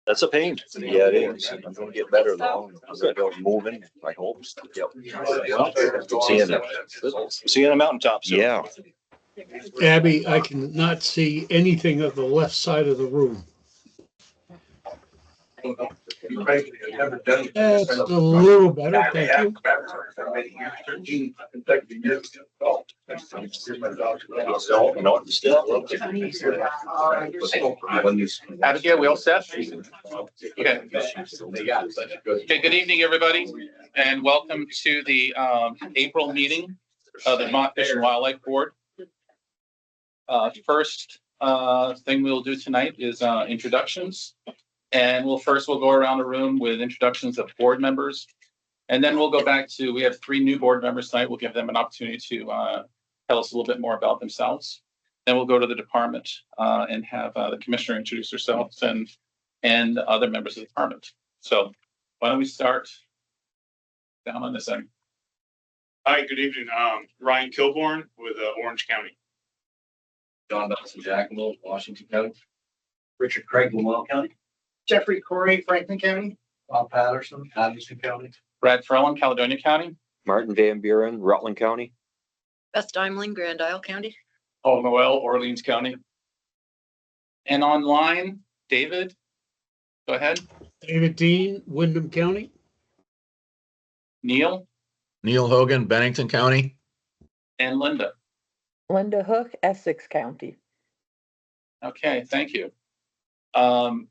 That's a pain. Yeah, it is. I'm gonna get better though. I'm gonna go moving, I hope. Yep. Well, see you in the mountaintop soon. Yeah. Abby, I cannot see anything of the left side of the room. That's a little better, thank you. Abigail, we all set? Okay. Okay, good evening, everybody, and welcome to the April meeting of the Vermont Fish and Wildlife Board. First thing we'll do tonight is introductions. And we'll go around the room with introductions of board members. And then we'll go back to, we have 3 new board members tonight. We'll give them an opportunity to tell us a little bit more about themselves. Then we'll go to the department and have the commissioner introduce herself and other members of the department. So why don't we start down on this end? Hi, good evening. Ryan Kilborn with Orange County. John Jackson, Washington County. Richard Craig, Vermont County. Jeffrey Corey, Franklin County. Bob Patterson, Anderson County. Brad Frelland, Caledonia County. Martin Van Buren, Rutland County. Beth Dimeling, Grand Isle County. Paul Noel, Orleans County. And online, David, go ahead. David Dean, Wyndham County. Neil Neil Hogan, Bennington County. and Linda. Linda Hook, Essex County. Okay, thank you. And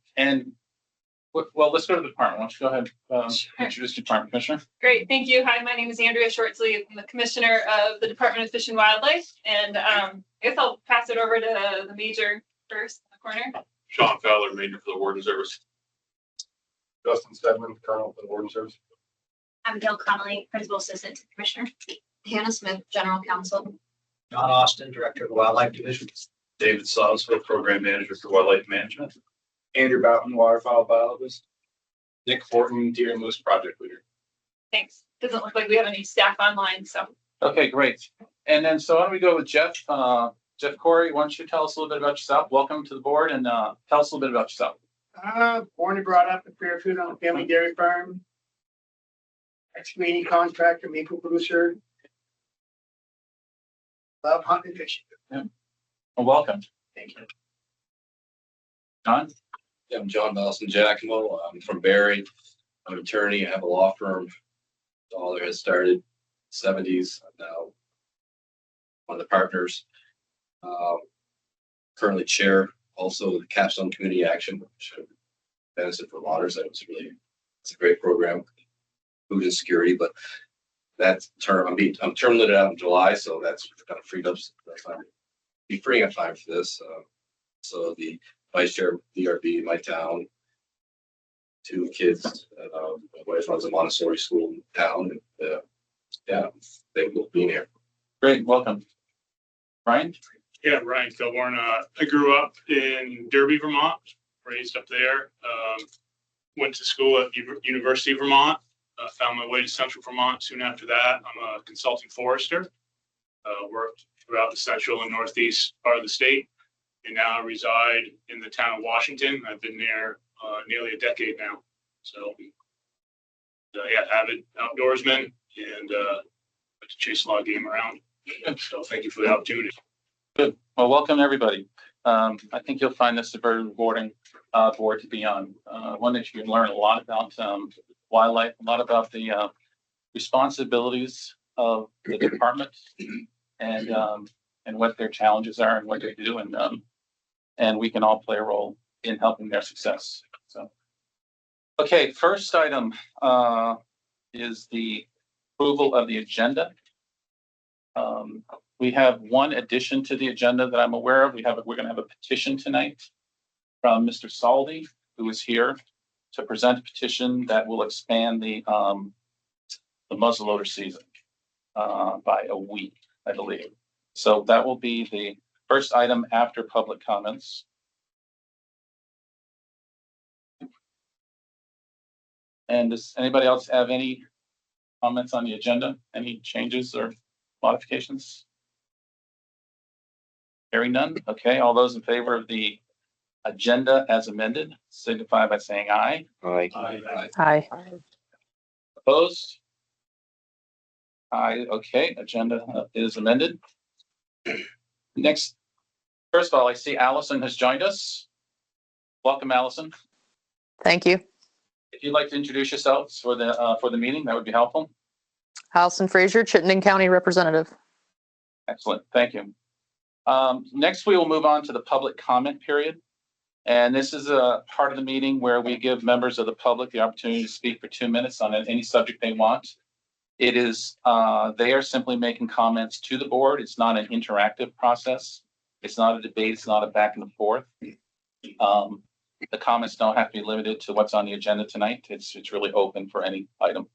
well, let's go to the department. Why don't you go ahead, introduce the department, Commissioner? Great, thank you. Hi, my name is Andrea Shortsley. I'm the Commissioner of the Department of Fish and Wildlife. And I guess I'll pass it over to the major first in the corner. Sean Fowler, Major for the Warden Service. Justin Stedman, Colonel for the Warden Service. I'm Gail Connolly, Principal Assistant to the Commissioner. Hannah Smith, General Counsel. John Austin, Director of the Wildlife Division. David Salzville, Program Manager for Wildlife Management. Andrew Boughton, Waterfowl Biologist. Nick Fortin, Deer and Moose Project Leader. Thanks. Doesn't look like we have any staff online, so. Okay, great. And then, so why don't we go with Jeff? Jeff Corey, why don't you tell us a little bit about yourself? Welcome to the board, and tell us a little bit about yourself. Born and brought up in Fairfield on a family dairy farm. Excavating contractor, maple producer. Love hunting and fishing. Yeah. Well, welcome. Thank you. John? Yeah, I'm John Giacomo. I'm from Barrie. I'm an attorney. I have a law firm. All there has started in the 70s. I'm now one of the partners. Currently chair also the Capstone Community Action, which benefit for waters. It's a great program. Food insecurity, but that term I'm term limited out in July, so that's kind of freed up. Be freeing up time for this. So the vice chair of DRB in my town, 2 kids. My wife runs a Montessori school in town, and yeah, they will be here. Great, welcome. Ryan? Yeah, Ryan Kilborn. I grew up in Derby, Vermont, raised up there. Went to school at University of Vermont. Found my way to Central Vermont soon after that. I'm a consulting forester. Worked throughout the central and northeast part of the state, and now I reside in the town of Washington. I've been there nearly a decade now. So, yeah, avid outdoorsman, and like to chase a lot of game around. So, thank you for the opportunity. Good. Well, welcome everybody. I think you'll find this a very rewarding board to be on. One that you can learn a lot about wildlife, a lot about the responsibilities of the department and what their challenges are and what they do, and we can all play a role in helping their success. So, okay, first item is the approval of the agenda. We have one addition to the agenda that I'm aware of. We're going to have a petition tonight from Mr. Saldi, who is here to present a petition that will expand the muzzleloader season by a week, I believe. So that will be the first item after public comments. And does anybody else have any comments on the agenda? Any changes or modifications? Hearing none. Okay, all those in favor of the agenda as amended, signify by saying aye. Aye. Opposed? Aye. Okay, agenda is amended. Next, first of all, I see Allison has joined us. Welcome, Allison. Thank you. If you'd like to introduce yourselves for the meeting, that would be helpful. Allison Frazier, Chittenden County Representative. Excellent, thank you. Next, we will move on to the public comment period. And this is a part of the meeting where we give members of the public the opportunity to speak for 2 minutes on any subject they want. It is, they are simply making comments to the board. It's not an interactive process. It's not a debate. It's not a back and forth. The comments don't have to be limited to what's on the agenda tonight. It's really open for any item.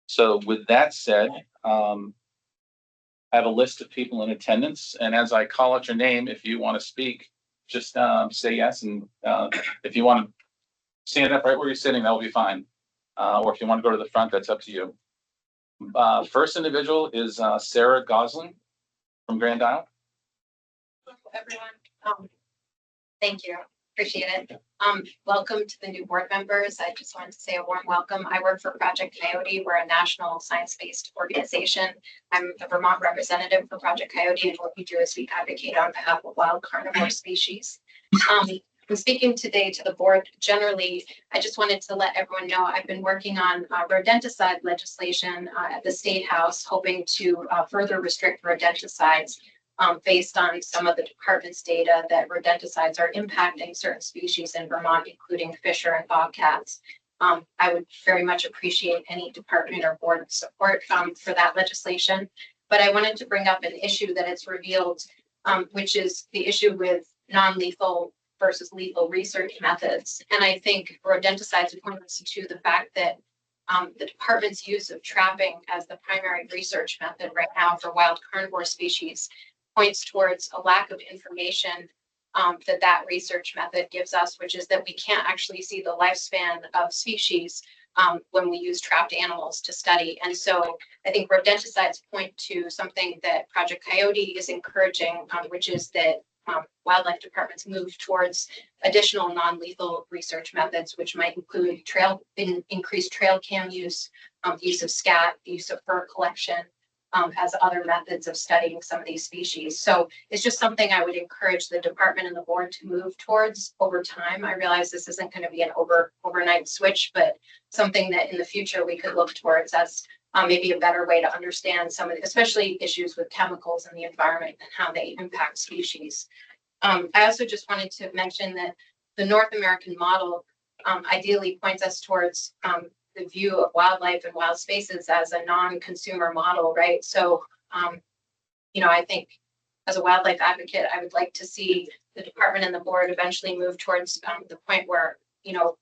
So with that said, I have a list of people in attendance, and as I call out your name, if you want to speak, just say yes. And if you want to stand up right where you're sitting, that will be fine. Or if you want to go to the front, that's up to you. First individual is Sarah Gosling from Grand Isle. Everyone, thank you. Appreciate it. Welcome to the new board members. I just wanted to say a warm welcome. I work for Project Coyote. We're a national science-based organization. I'm the Vermont representative for Project Coyote, and what we do is we advocate on behalf of wild carnivore species. I'm speaking today to the board. Generally, I just wanted to let everyone know I've been working on rodenticide legislation at the State House, hoping to further restrict rodenticides. Based on some of the department's data that rodenticides are impacting certain species in Vermont, including fisher and bobcats. I would very much appreciate any department or board support for that legislation. But I wanted to bring up an issue that it's revealed, which is the issue with non-lethal versus lethal research methods. And I think rodenticides points to the fact that the department's use of trapping as the primary research method right now for wild carnivore species points towards a lack of information that research method gives us, which is that we can't actually see the lifespan of species when we use trapped animals to study. And so I think rodenticides point to something that Project Coyote is encouraging, which is that wildlife departments move towards additional non-lethal research methods, which might include increased trail cam use, use of scat, use of fur collection, as other methods of studying some of these species. So it's just something I would encourage the department and the board to move towards over time. I realize this isn't going to be an overnight switch, but something that in the future we could look towards as maybe a better way to understand some of the, especially issues with chemicals in the environment and how they impact species. I also just wanted to mention that the North American model ideally points us towards the view of wildlife and wild spaces as a non-consumer model, right? So, I think as a wildlife advocate, I would like to see the department and the board eventually move towards the point where,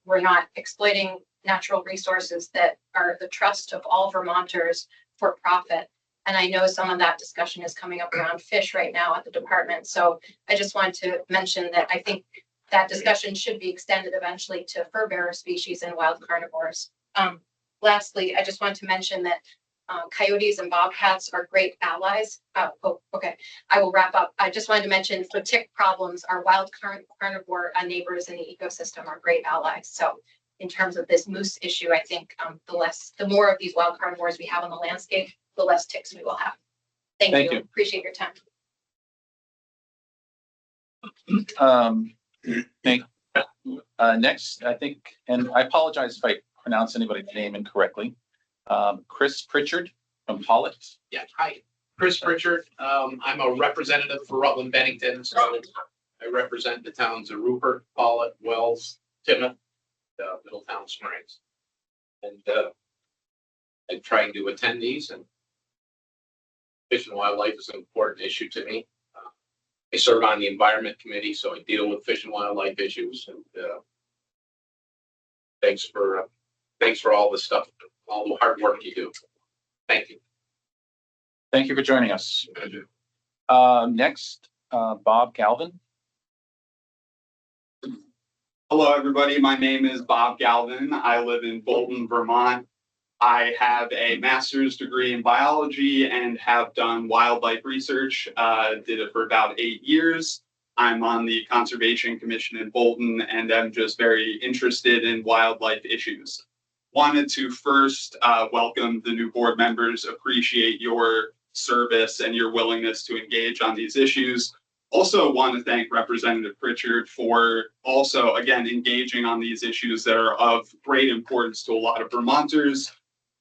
we're not exploiting natural resources that are the trust of all Vermonters for profit. And I know some of that discussion is coming up around fish right now at the department. So I just want to mention that I think that discussion should be extended eventually to fur bearer species and wild carnivores. Lastly, I just want to mention that coyotes and bobcats are great allies. Okay, I will wrap up. I just wanted to mention for tick problems, our wild carnivore neighbors in the ecosystem are great allies. So in terms of this moose issue, I think the more of these wild carnivores we have on the landscape, the less ticks we will have. Thank you. Appreciate your time. Next, I think, and I apologize if I pronounce anybody's name incorrectly. Chris Pritchard from Pollitt. Yeah, hi, Chris Pritchard. I'm a representative for Rutland Bennington, so I represent the towns of Rupert, Pollitt, Wells, Timoth, Middletown Springs. And I'm trying to attend these, and fish and wildlife is an important issue to me. I serve on the Environment Committee, so I deal with fish and wildlife issues. And thanks for all the stuff, all the hard work you do. Thank you. Thank you for joining us. Next, Bob Galvin. Hello, everybody. My name is Bob Galvin. I live in Bolton, Vermont. I have a master's degree in biology and have done wildlife research. Did it for about 8 years. I'm on the Conservation Commission in Bolton, and I'm just very interested in wildlife issues. Wanted to first welcome the new board members, appreciate your service and your willingness to engage on these issues. Also want to thank Representative Pritchard for also, again, engaging on these issues that are of great importance to a lot of Vermonters.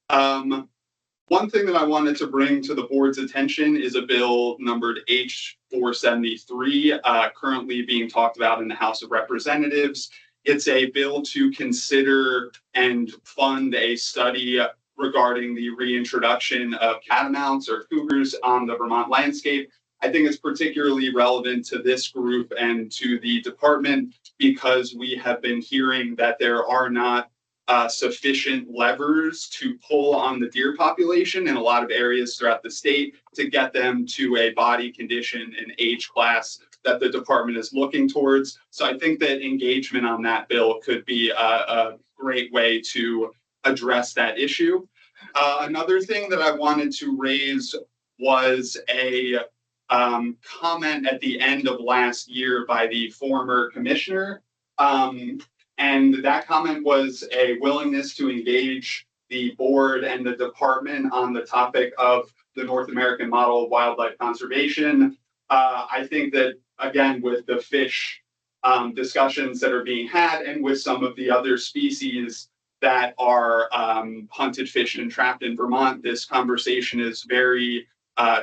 One thing that I wanted to bring to the board's attention is a bill numbered H473, currently being talked about in the House of Representatives. It's a bill to consider and fund a study regarding the reintroduction of catamounts or cougars on the Vermont landscape. I think it's particularly relevant to this group and to the department because we have been hearing that there are not sufficient levers to pull on the deer population in a lot of areas throughout the state to get them to a body condition and age class that the department is looking towards. So I think that engagement on that bill could be a great way to address that issue. Another thing that I wanted to raise was a comment at the end of last year by the former commissioner. And that comment was a willingness to engage the board and the department on the topic of the North American model of wildlife conservation. I think that, again, with the fish discussions that are being had and with some of the other species that are hunted, fished, and trapped in Vermont, this conversation is very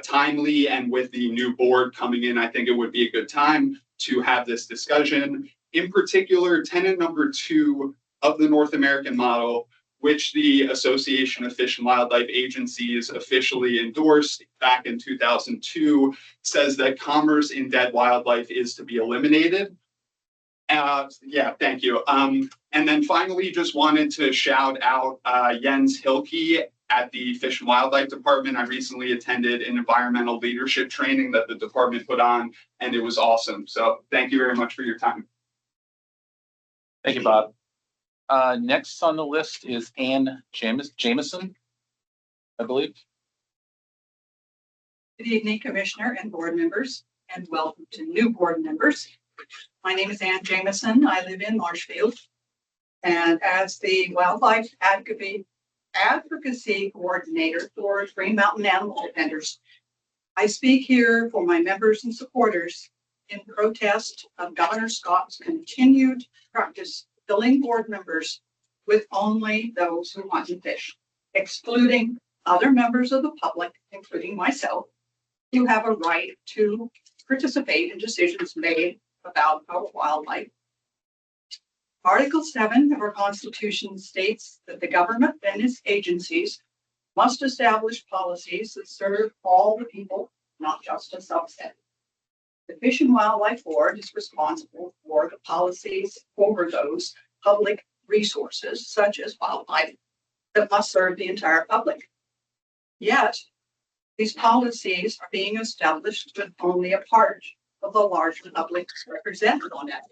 timely. And with the new board coming in, I think it would be a good time to have this discussion. In particular, tenet number 2 of the North American model, which the Association of Fish and Wildlife Agencies officially endorsed back in 2002, says that commerce in dead wildlife is to be eliminated. Yeah, thank you. And then finally, just wanted to shout out Jens Hilke at the Fish and Wildlife Department. I recently attended an environmental leadership training that the department put on, and it was awesome. So thank you very much for your time. Thank you, Bob. Next on the list is Ann Jameson, I believe. Good evening, Commissioner and board members, and welcome to new board members. My name is Ann Jameson. I live in Marshfield. And as the Wildlife Advocacy Coordinator for Green Mountain Animal Defenders, I speak here for my members and supporters in protest of Governor Scott's continued practice filling board members with only those who hunt and fish, excluding other members of the public, including myself, who have a right to participate in decisions made about our wildlife. Article 7 of our Constitution states that the government and its agencies must establish policies that serve all the people, not just a subset. The Fish and Wildlife Board is responsible for the policies over those public resources, such as wildlife, that must serve the entire public. Yet, these policies are being established with only a part of the larger public represented on that.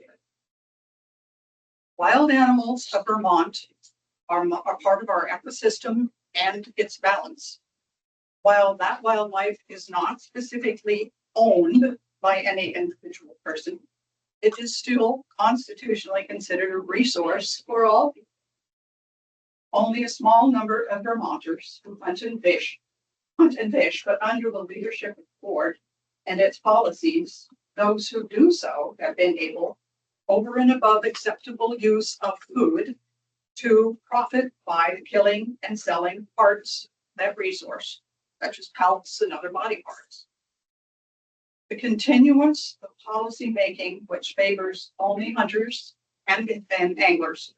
Wild animals of Vermont are part of our ecosystem and its balance. While that wildlife is not specifically owned by any individual person, it is still constitutionally considered a resource for all people. Only a small number of Vermonters who hunt and fish, but under the leadership of the board and its policies, those who do so have been able, over and above acceptable use of food, to profit by the killing and selling parts of that resource, such as pelts and other body parts. The continuance of policy making which favors only hunters and anglers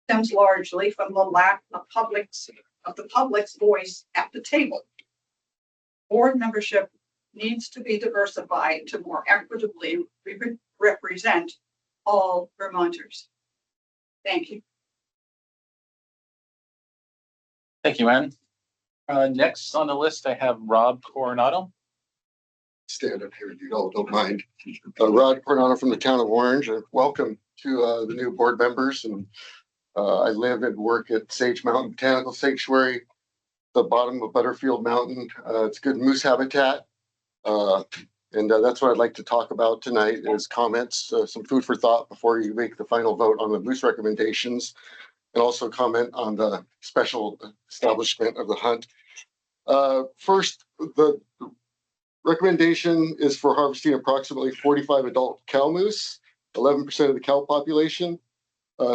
stems largely from the lack of the public's voice at the table. Board membership needs to be diversified to more equitably represent all Vermonters. Thank you. Thank you, Ann. Next on the list, I have Rob Coronado. Stand up here, you all don't mind. Rod Coronado from the town of Orange. Welcome to the new board members. And I live and work at Sage Mountain Botanical Sanctuary, the bottom of Butterfield Mountain. It's good moose habitat. And that's what I'd like to talk about tonight is comments, some food for thought before you make the final vote on the moose recommendations, and also comment on the special establishment of the hunt. First, the recommendation is for harvesting approximately 45 adult cow moose, 11% of the cow population.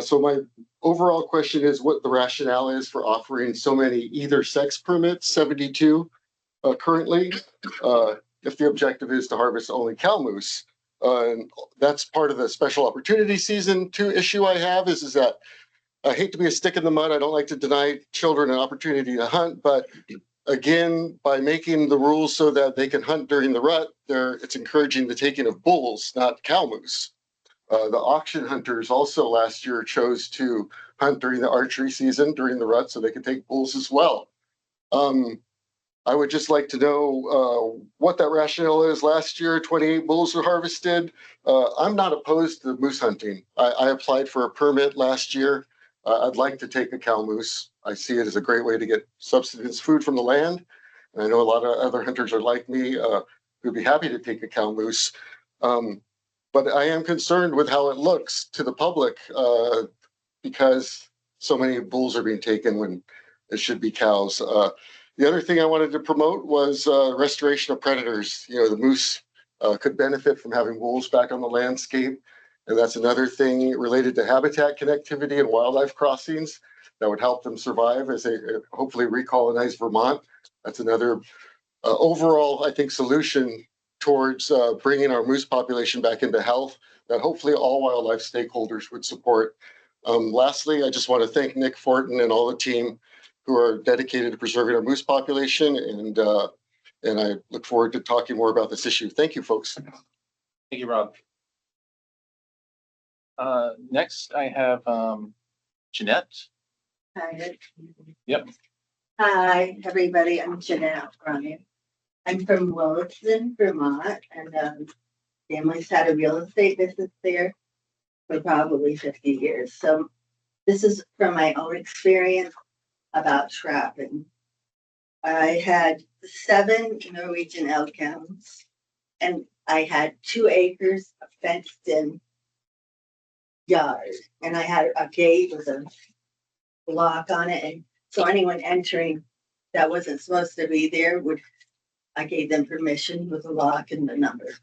So my overall question is what the rationale is for offering so many either sex permits, 72 currently, if the objective is to harvest only cow moose. And that's part of the special opportunity season. Two issue I have is that I hate to be a stick in the mud. I don't like to deny children an opportunity to hunt, but again, by making the rules so that they can hunt during the rut, it's encouraging the taking of bulls, not cow moose. The auction hunters also last year chose to hunt during the archery season during the rut so they could take bulls as well. I would just like to know what that rationale is. Last year, 28 bulls were harvested. I'm not opposed to moose hunting. I applied for a permit last year. I'd like to take a cow moose. I see it as a great way to get subsistence food from the land. And I know a lot of other hunters are like me who'd be happy to take a cow moose. But I am concerned with how it looks to the public because so many bulls are being taken when it should be cows. The other thing I wanted to promote was restoration of predators. You know, the moose could benefit from having wolves back on the landscape. And that's another thing related to habitat connectivity and wildlife crossings that would help them survive as they hopefully recolonize Vermont. That's another overall, I think, solution towards bringing our moose population back into health that hopefully all wildlife stakeholders would support. Lastly, I just want to thank Nick Fortin and all the team who are dedicated to preserving our moose population, and I look forward to talking more about this issue. Thank you, folks. Thank you, Rob. Next, I have Jeanette. Hi. Yep. Hi, everybody. I'm Jeanette Ryan. I'm from Williston, Vermont, and family's had a real estate business there for probably 50 years. So this is from my own experience about trapping. I had 7 Norwegian elk hounds, and I had 2 acres of fenced-in yard, and I had a gate with a lock on it, and so anyone entering that wasn't supposed to be there I gave them permission with a lock and the number.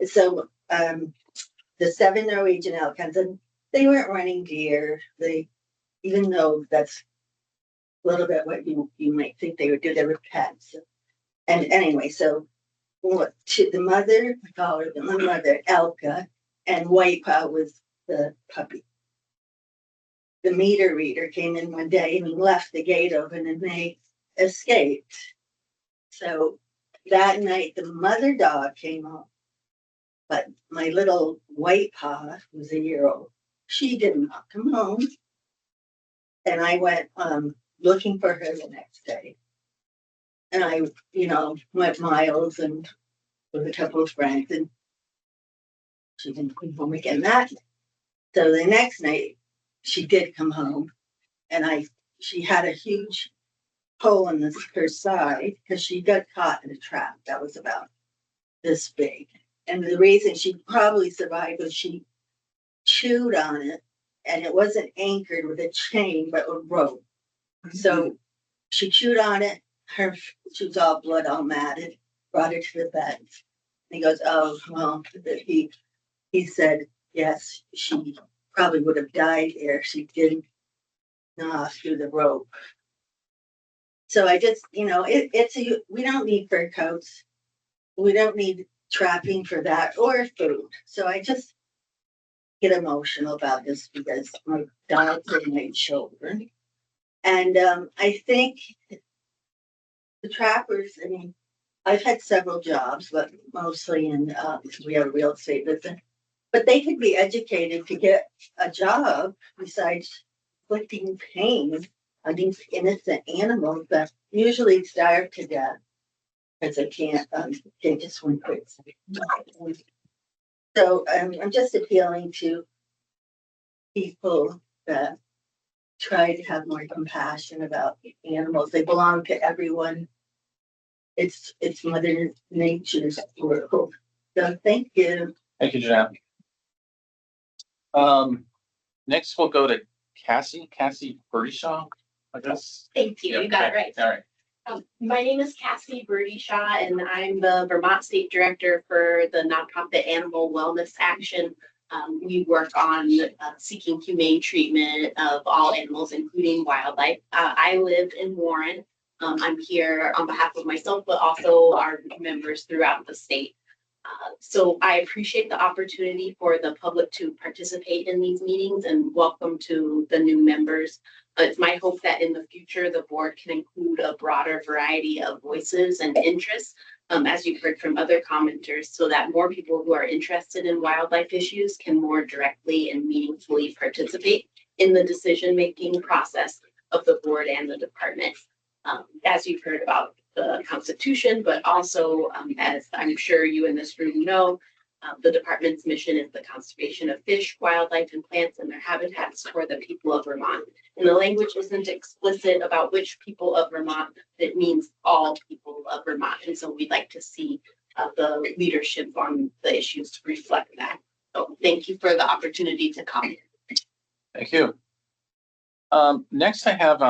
So the 7 Norwegian elk hounds, and they weren't running deer. Even though that's a little bit what you might think they would do, they were pets. And anyway, so the mother, I call her the mother, Elka, and White Paw was the puppy. The meter reader came in one day and left the gate open and they escaped. So that night, the mother dog came home, but my little White Paw, who was a year old, she did not come home. And I went looking for her the next day. And I, went miles and with a couple of friends, and she didn't come home again that night. So the next night, she did come home, and she had a huge hole in her side because she got caught in a trap that was about this big. And the reason she probably survived was she chewed on it, and it wasn't anchored with a chain, but a rope. Mm-hmm. So she chewed on it. She was all blood, all matted. Brought her to the vet. And he goes, "Oh, well," he said, "Yes, she probably would have died there. She didn't gnaw through the rope." So I just, we don't need fur coats. We don't need trapping for that or food. So I just get emotional about this because my dogs are my children. And I think the trappers, I've had several jobs, but mostly we have a real estate business. But they could be educated to get a job besides inflicting pain on these innocent animals that usually starve to death because they just went crazy. So I'm just appealing to people that try to have more compassion about animals. They belong to everyone. It's Mother Nature's world. So thank you. Thank you, Jeanette. Next we'll go to Cassie Burdyshaw, I guess. Thank you. You got it right. All right. My name is Cassie Burdyshaw, and I'm the Vermont State Director for the nonprofit Animal Wellness Action. We work on seeking humane treatment of all animals, including wildlife. I live in Warren. I'm here on behalf of myself, but also our members throughout the state. So I appreciate the opportunity for the public to participate in these meetings, and welcome to the new members. It's my hope that in the future, the board can include a broader variety of voices and interests, as you've heard from other commenters, so that more people who are interested in wildlife issues can more directly and meaningfully participate in the decision-making process of the board and the department. As you've heard about the Constitution, but also, as I'm sure you in this room know, the department's mission is the conservation of fish, wildlife, and plants and their habitats for the people of Vermont. And the language isn't explicit about which people of Vermont. It means all people of Vermont. And so we'd like to see the leadership on the issues to reflect that. So thank you for the opportunity to comment. Thank you. Next I have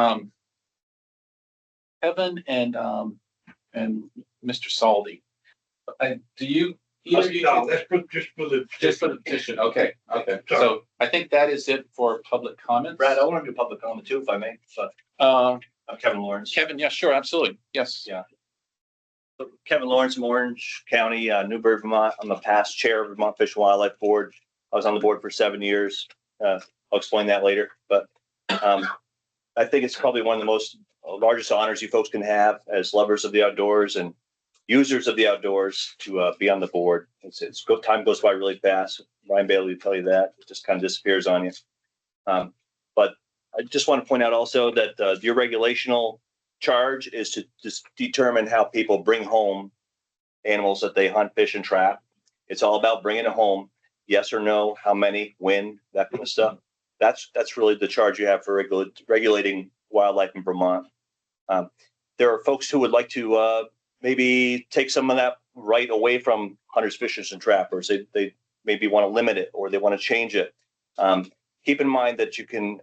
Kevin and Mr. Saldi. Do you? Either you No, that's just for the. Just for the petition. Okay. So I think that is it for public comments. Brad, I want to do public comment too, if I may. But I'm Kevin Lawrence. Kevin, yeah, sure, absolutely. Yes. Yeah. So Kevin Lawrence from Orange County, Newbury, Vermont. I'm a past chair of Vermont Fish and Wildlife Board. I was on the board for 7 years. I'll explain that later. But I think it's probably one of the most largest honors you folks can have as lovers of the outdoors and users of the outdoors to be on the board. It's good. Time goes by really fast. Ryan Bailey will tell you that. It just kind of disappears on you. But I just want to point out also that your regulational charge is to just determine how people bring home animals that they hunt, fish, and trap. It's all about bringing it home. Yes or no, how many, when, that kind of stuff. That's really the charge you have for regulating wildlife in Vermont. There are folks who would like to maybe take some of that right away from hunters, fishers, and trappers. They maybe want to limit it or they want to change it. Keep in mind that you can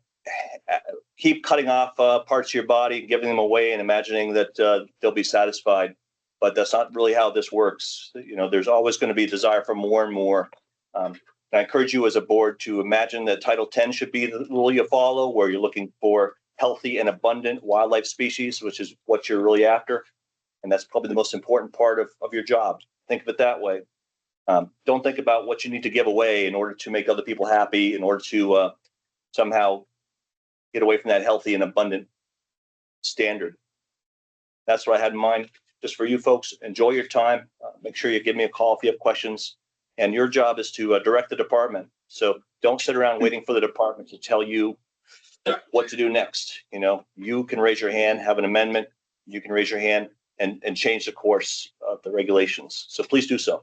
keep cutting off parts of your body and giving them away and imagining that they'll be satisfied. But that's not really how this works. You know, there's always going to be a desire for more and more. I encourage you as a board to imagine that Title 10 should be the rule you follow, where you're looking for healthy and abundant wildlife species, which is what you're really after. And that's probably the most important part of your job. Think of it that way. Don't think about what you need to give away in order to make other people happy, in order to somehow get away from that healthy and abundant standard. That's what I had in mind. Just for you folks, enjoy your time. Make sure you give me a call if you have questions. And your job is to direct the department. So don't sit around waiting for the department to tell you what to do next. You know, you can raise your hand, have an amendment. You can raise your hand and change the course of the regulations. So please do so.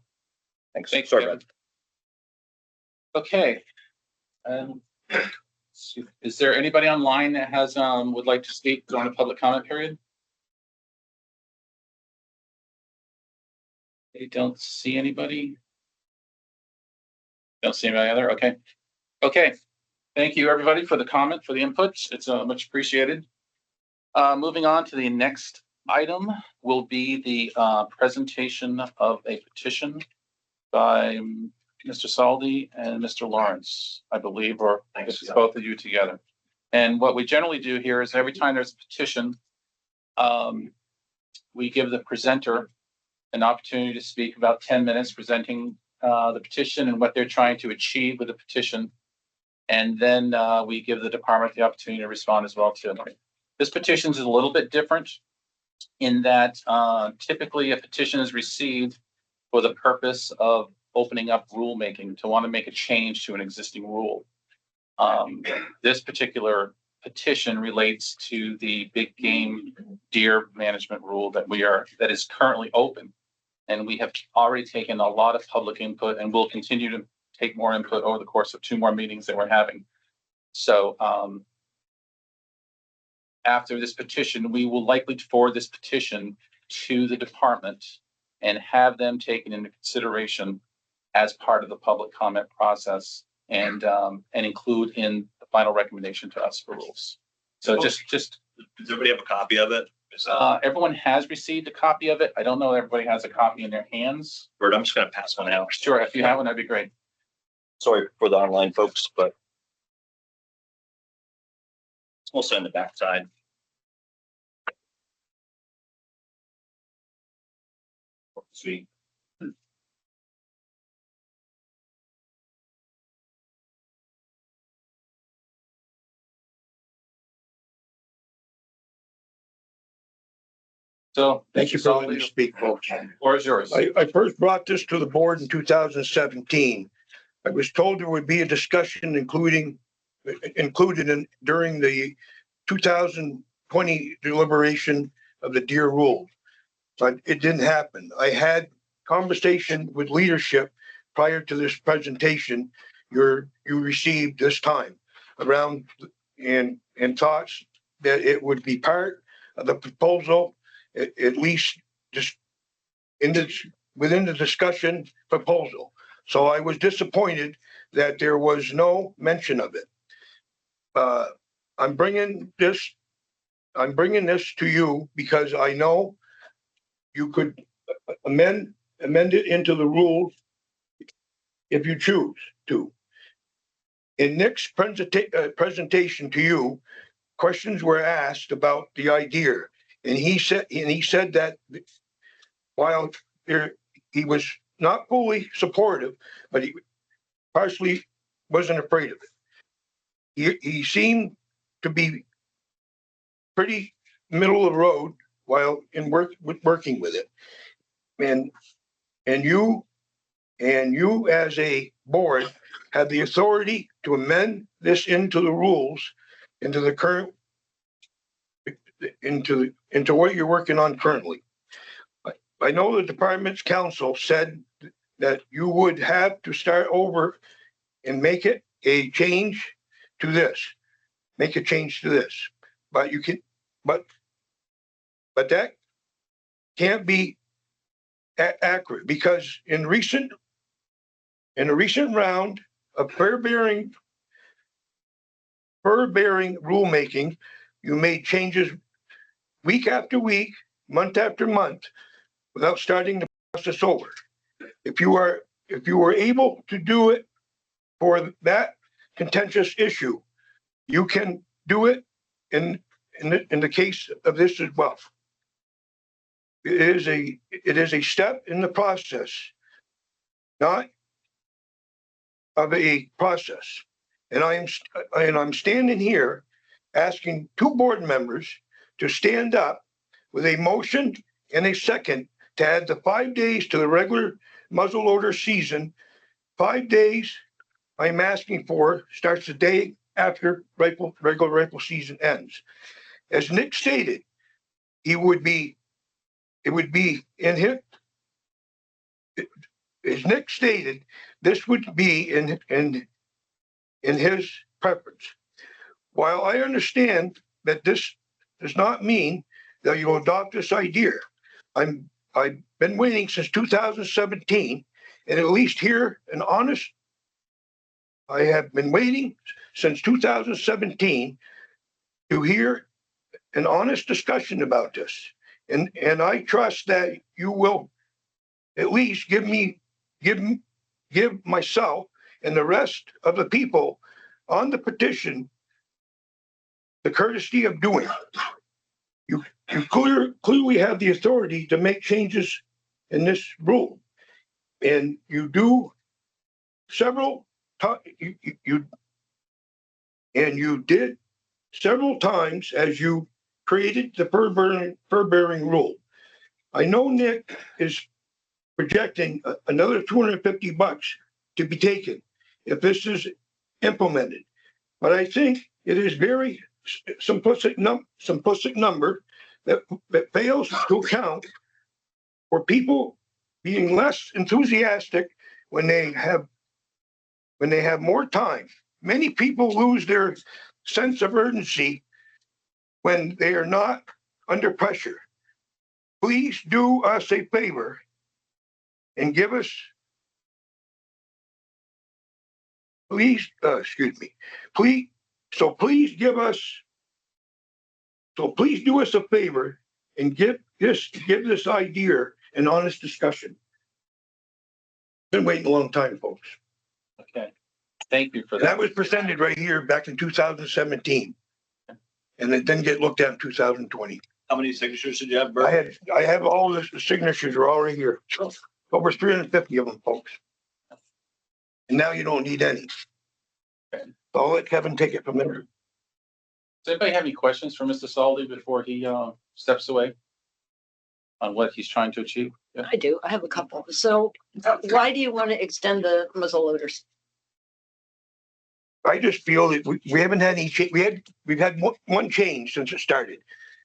Thanks. Sorry, Brad. Okay. Is there anybody online that has would like to speak during the public comment period? I don't see anybody. Don't see anybody either. Okay. Okay. Thank you, everybody, for the comment, for the inputs. It's much appreciated. Moving on to the next item will be the presentation of a petition by Mr. Saldi and Mr. Lawrence, I believe, or I guess it's both of you together. And what we generally do here is every time there's a petition, we give the presenter an opportunity to speak about 10 minutes presenting the petition and what they're trying to achieve with the petition. And then we give the department the opportunity to respond as well too. This petition is a little bit different in that typically a petition is received for the purpose of opening up rulemaking, to want to make a change to an existing rule. This particular petition relates to the big game deer management rule that is currently open. And we have already taken a lot of public input and will continue to take more input over the course of 2 more meetings that we're having. So after this petition, we will likely forward this petition to the department and have them taken into consideration as part of the public comment process and include in the final recommendation to us for rules. So just, Does everybody have a copy of it? everyone has received a copy of it. I don't know if everybody has a copy in their hands. Bert, I'm just gonna pass one out. Sure, if you have one, that'd be great. Sorry for the online folks, but it's mostly on the back side. Sweet. So. Thank you for letting me speak, folks. Floor is yours. I first brought this to the board in 2017. I was told there would be a discussion included during the 2020 deliberation of the Deer Rule. But it didn't happen. I had conversation with leadership prior to this presentation you received this time around and thoughts that it would be part of the proposal, at least just within the discussion proposal. So I was disappointed that there was no mention of it. I'm bringing this to you because I know you could amend it into the rules if you choose to. In Nick's presentation to you, questions were asked about the idea, and he said that while he was not fully supportive, but he partially wasn't afraid of it. He seemed to be pretty middle of the road while working with it, and you as a board have the authority to amend this into the rules, into the current, into what you're working on currently. I know the department's counsel said that you would have to start over and make it a change to this. Make a change to this. But you can, but that can't be accurate because in a recent round of fur-bearing rulemaking, you made changes week after week, month after month, without starting the process over. If you were able to do it for that contentious issue, you can do it in the case of this as well. It is a step in the process, not of a process. And I'm standing here asking two board members to stand up with a motion and a second to add the 5 days to the regular muzzleloader season. 5 days I'm asking for starts the day after regular rifle season ends. As Nick stated, it would be in his, as Nick stated, this would be in his preference. While I understand that this does not mean that you'll adopt this idea, I've been waiting since 2017, and at least hear an honest. I have been waiting since 2017 to hear an honest discussion about this, and I trust that you will at least give myself and the rest of the people on the petition the courtesy of doing it. You clearly have the authority to make changes in this rule, and you do several you did several times as you created the fur-bearing rule. I know Nick is projecting another $250 to be taken if this is implemented, but I think it is very simplistic number that fails to account for people being less enthusiastic when they have more time. Many people lose their sense of urgency when they are not under pressure. please do us a favor and give us, please, excuse me, please, please do us a favor and give this idea an honest discussion. Been waiting a long time, folks. Okay. Thank you for And that that. was presented right here back in 2017. And it didn't get looked at in 2020. How many signatures did you have, Bert? I have all the signatures are already here. Over 350 of them, folks. And now you don't need any. Okay. So I'll let Kevin take it from there. Does anybody have any questions for Mr. Saldi before he steps away on what he's trying to achieve? Yeah. I do. I have a couple. So why do you want to extend the muzzle loaders? I just feel that we haven't had any change. We've had one change since it started.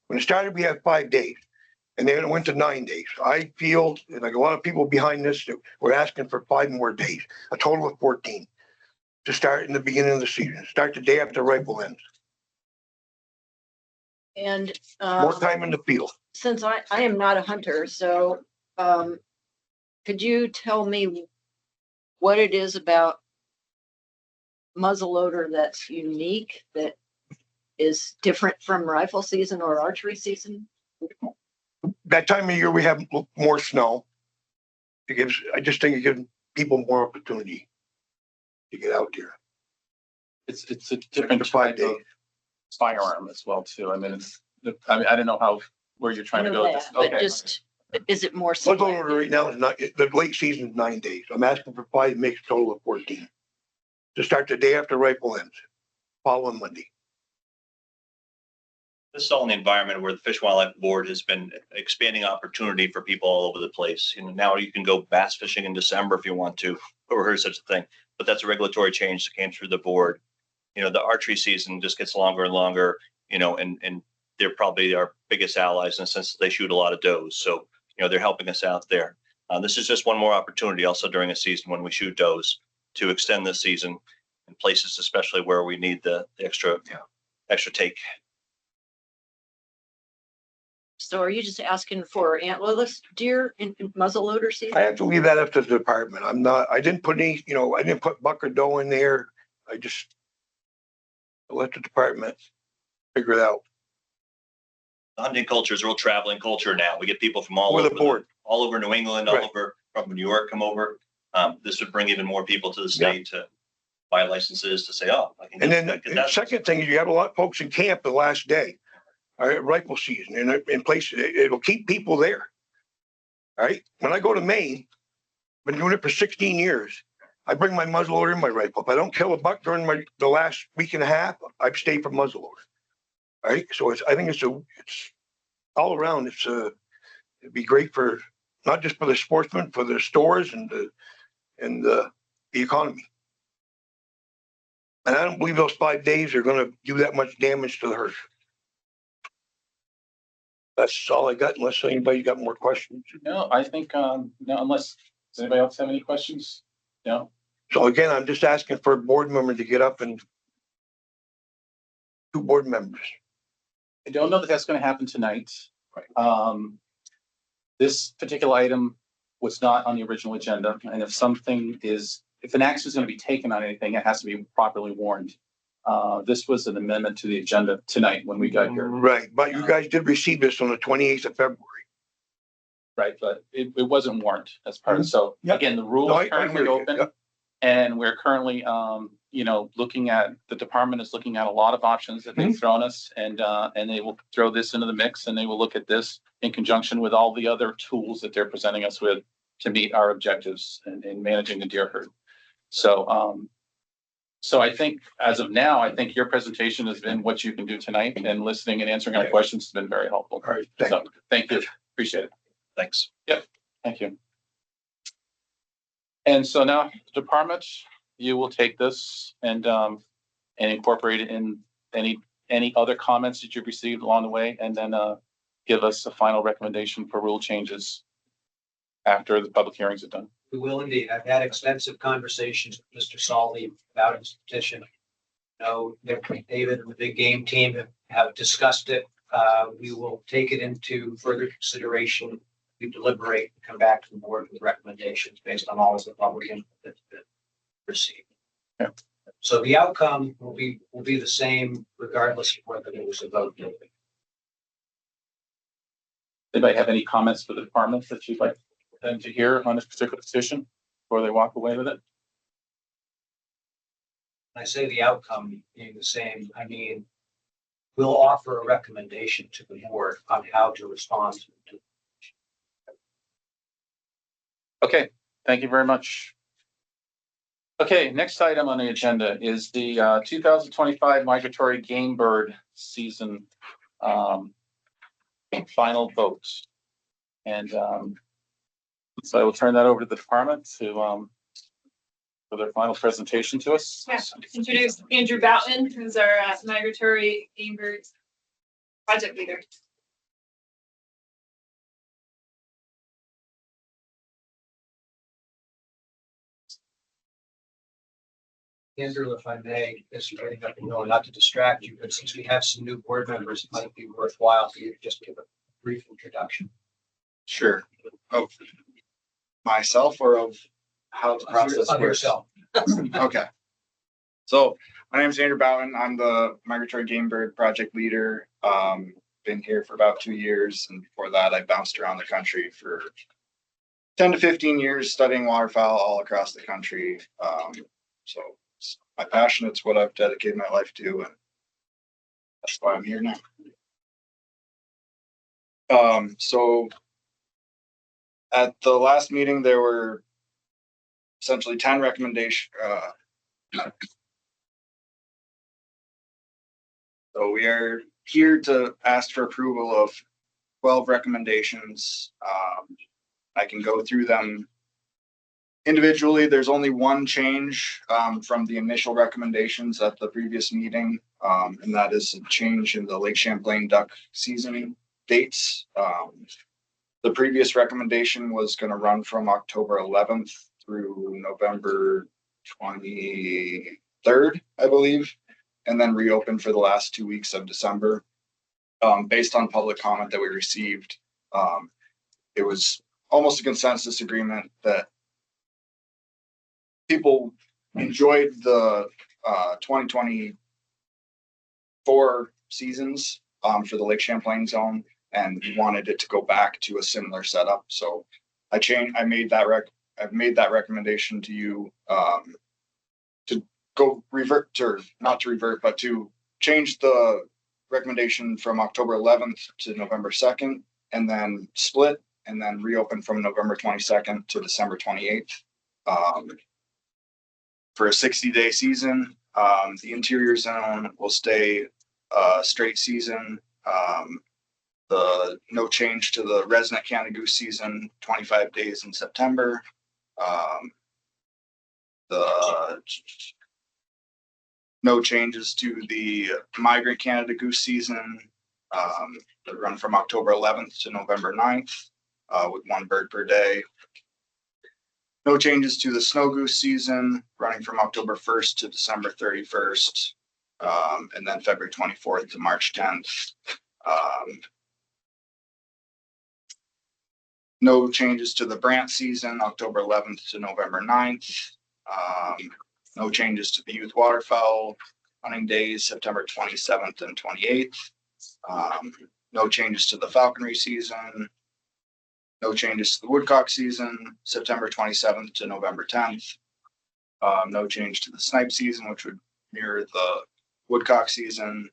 When it started, we had 5 days, and then it went to 9 days. I feel, and like a lot of people behind this, that we're asking for 5 more days, a total of 14, to start in the beginning of the season. Start the day after rifle ends. And More time in the field. since I am not a hunter, so could you tell me what it is about muzzleloader that's unique, that is different from rifle season or archery season? That time of year, we have more snow. I just think it gives people more opportunity to get out there. It's a different type of firearm as well too. I mean, I don't know where you're trying to go with this. But Okay. just, is it more? Muzzleloader right now is not, the late season is 9 days. I'm asking for 5, makes a total of 14. To start the day after rifle ends, following Monday. This is all in the environment where the Fish and Wildlife Board has been expanding opportunity for people all over the place. Now you can go bass fishing in December if you want to, or heard such a thing, but that's a regulatory change that came through the board. The archery season just gets longer and longer, and they're probably our biggest allies in the sense that they shoot a lot of does. So, they're helping us out there. This is just one more opportunity also during a season when we shoot does to extend this season in places, especially where we need the extra take. So are you just asking for antlerless deer in muzzleloader season? I have to leave that up to the department. I didn't put any, I didn't put buck or doe in there. I just let the department figure it out. The hunting culture is a real traveling culture now. We get people from all With over the board. all over New England, Right. all over from New York come over. This would bring even more people to the state to buy licenses to say, oh, I can And then get the that. second thing is you have a lot of folks in camp the last day, all right, rifle season, and in places, it'll keep people there. All right, when I go to Maine, been doing it for 16 years. I bring my muzzleloader and my rifle. If I don't kill a buck during the last week and a half, I've stayed for muzzleloader. All right, so I think it's all around. It'd be great for not just for the sportsmen, for the stores and the economy. And I don't believe those 5 days are going to do that much damage to the herd. That's all I got, unless anybody's got more questions. No, I think, no, unless, does anybody else have any questions? No? So again, I'm just asking for a board member to get up and 2 board members. I don't know that that's going to happen tonight. This particular item was not on the original agenda, and if an action is going to be taken on anything, it has to be properly warned. This was an amendment to the agenda tonight when we got here. Right, but you guys did receive this on the 28th of February. Right, but it wasn't warned as part of, so again, the rule No, is currently agree. open. Yep. And we're currently, the department is looking at a lot of options that they've thrown us, and they will throw this into the mix, and they will look at this in conjunction with all the other tools that they're presenting us with to meet our objectives in managing the deer herd. So I think as of now, I think your presentation has been what you can do tonight, and listening and answering our questions has been very helpful. All right, thank you. Appreciate it. Thanks. Yep, thank you. And so now, department, you will take this and incorporate it in any other comments that you've received along the way, and then give us a final recommendation for rule changes after the public hearings are done. We will indeed. I've had extensive conversations with Mr. Salvi about his petition. David and the big game team have discussed it We will take it into further consideration. We deliberate, and come back to the board with recommendations based on all of the public input that received. Yeah. So the outcome will be the same regardless of whether there was a vote. Anybody have any comments for the department that you'd like them to hear on this particular petition before they walk away with it? I say the outcome being the same, I mean, we'll offer a recommendation to the board on how to respond to. Okay, thank you very much. Okay, next item on the agenda is the 2025 migratory game bird season final votes. And so I will turn that over to the department to for their final presentation to us. Yeah, introduce Andrew Boughton, who's our migratory game birds project leader. Andrew, if I may, as you're getting up and going, not to distract you, but since we have some new board members, it might be worthwhile for you to just give a brief introduction. Sure. Of myself or of how the process Of works? yourself. Okay. So my name is Andrew Boughton. I'm the migratory game bird project leader. Been here for about 2 years, and before that I bounced around the country for 10 to 15 years studying waterfowl all across the country. So it's my passion. It's what I've dedicated my life to, and that's why I'm here now. So at the last meeting, there were essentially 10 recommendations. So we are here to ask for approval of 12 recommendations. I can go through them individually. There's only one change from the initial recommendations at the previous meeting, and that is a change in the Lake Champlain duck season dates. The previous recommendation was going to run from October 11th through November 23rd, I believe, and then reopen for the last 2 weeks of December. Based on public comment that we received, it was almost a consensus agreement that people enjoyed the 2024 seasons for the Lake Champlain zone and wanted it to go back to a similar setup. So I've made that recommendation to you to go revert to, not to revert, but to change the recommendation from October 11th to November 2nd, and then split and then reopen from November 22nd to December 28th. For a 60-day season. The interior zone will stay straight season. No change to the resident Canada goose season, 25 days in September. No changes to the migrant Canada goose season. They run from October 11th to November 9th with 1 bird per day. No changes to the snow goose season, running from October 1st to December 31st, and then February 24th to March 10th. No changes to the Brant season, October 11th to November 9th. No changes to the youth waterfowl hunting days, September 27th and 28th. No changes to the falconry season. No changes to the woodcock season, September 27th to November 10th. No change to the snipe season, which would mirror the woodcock season.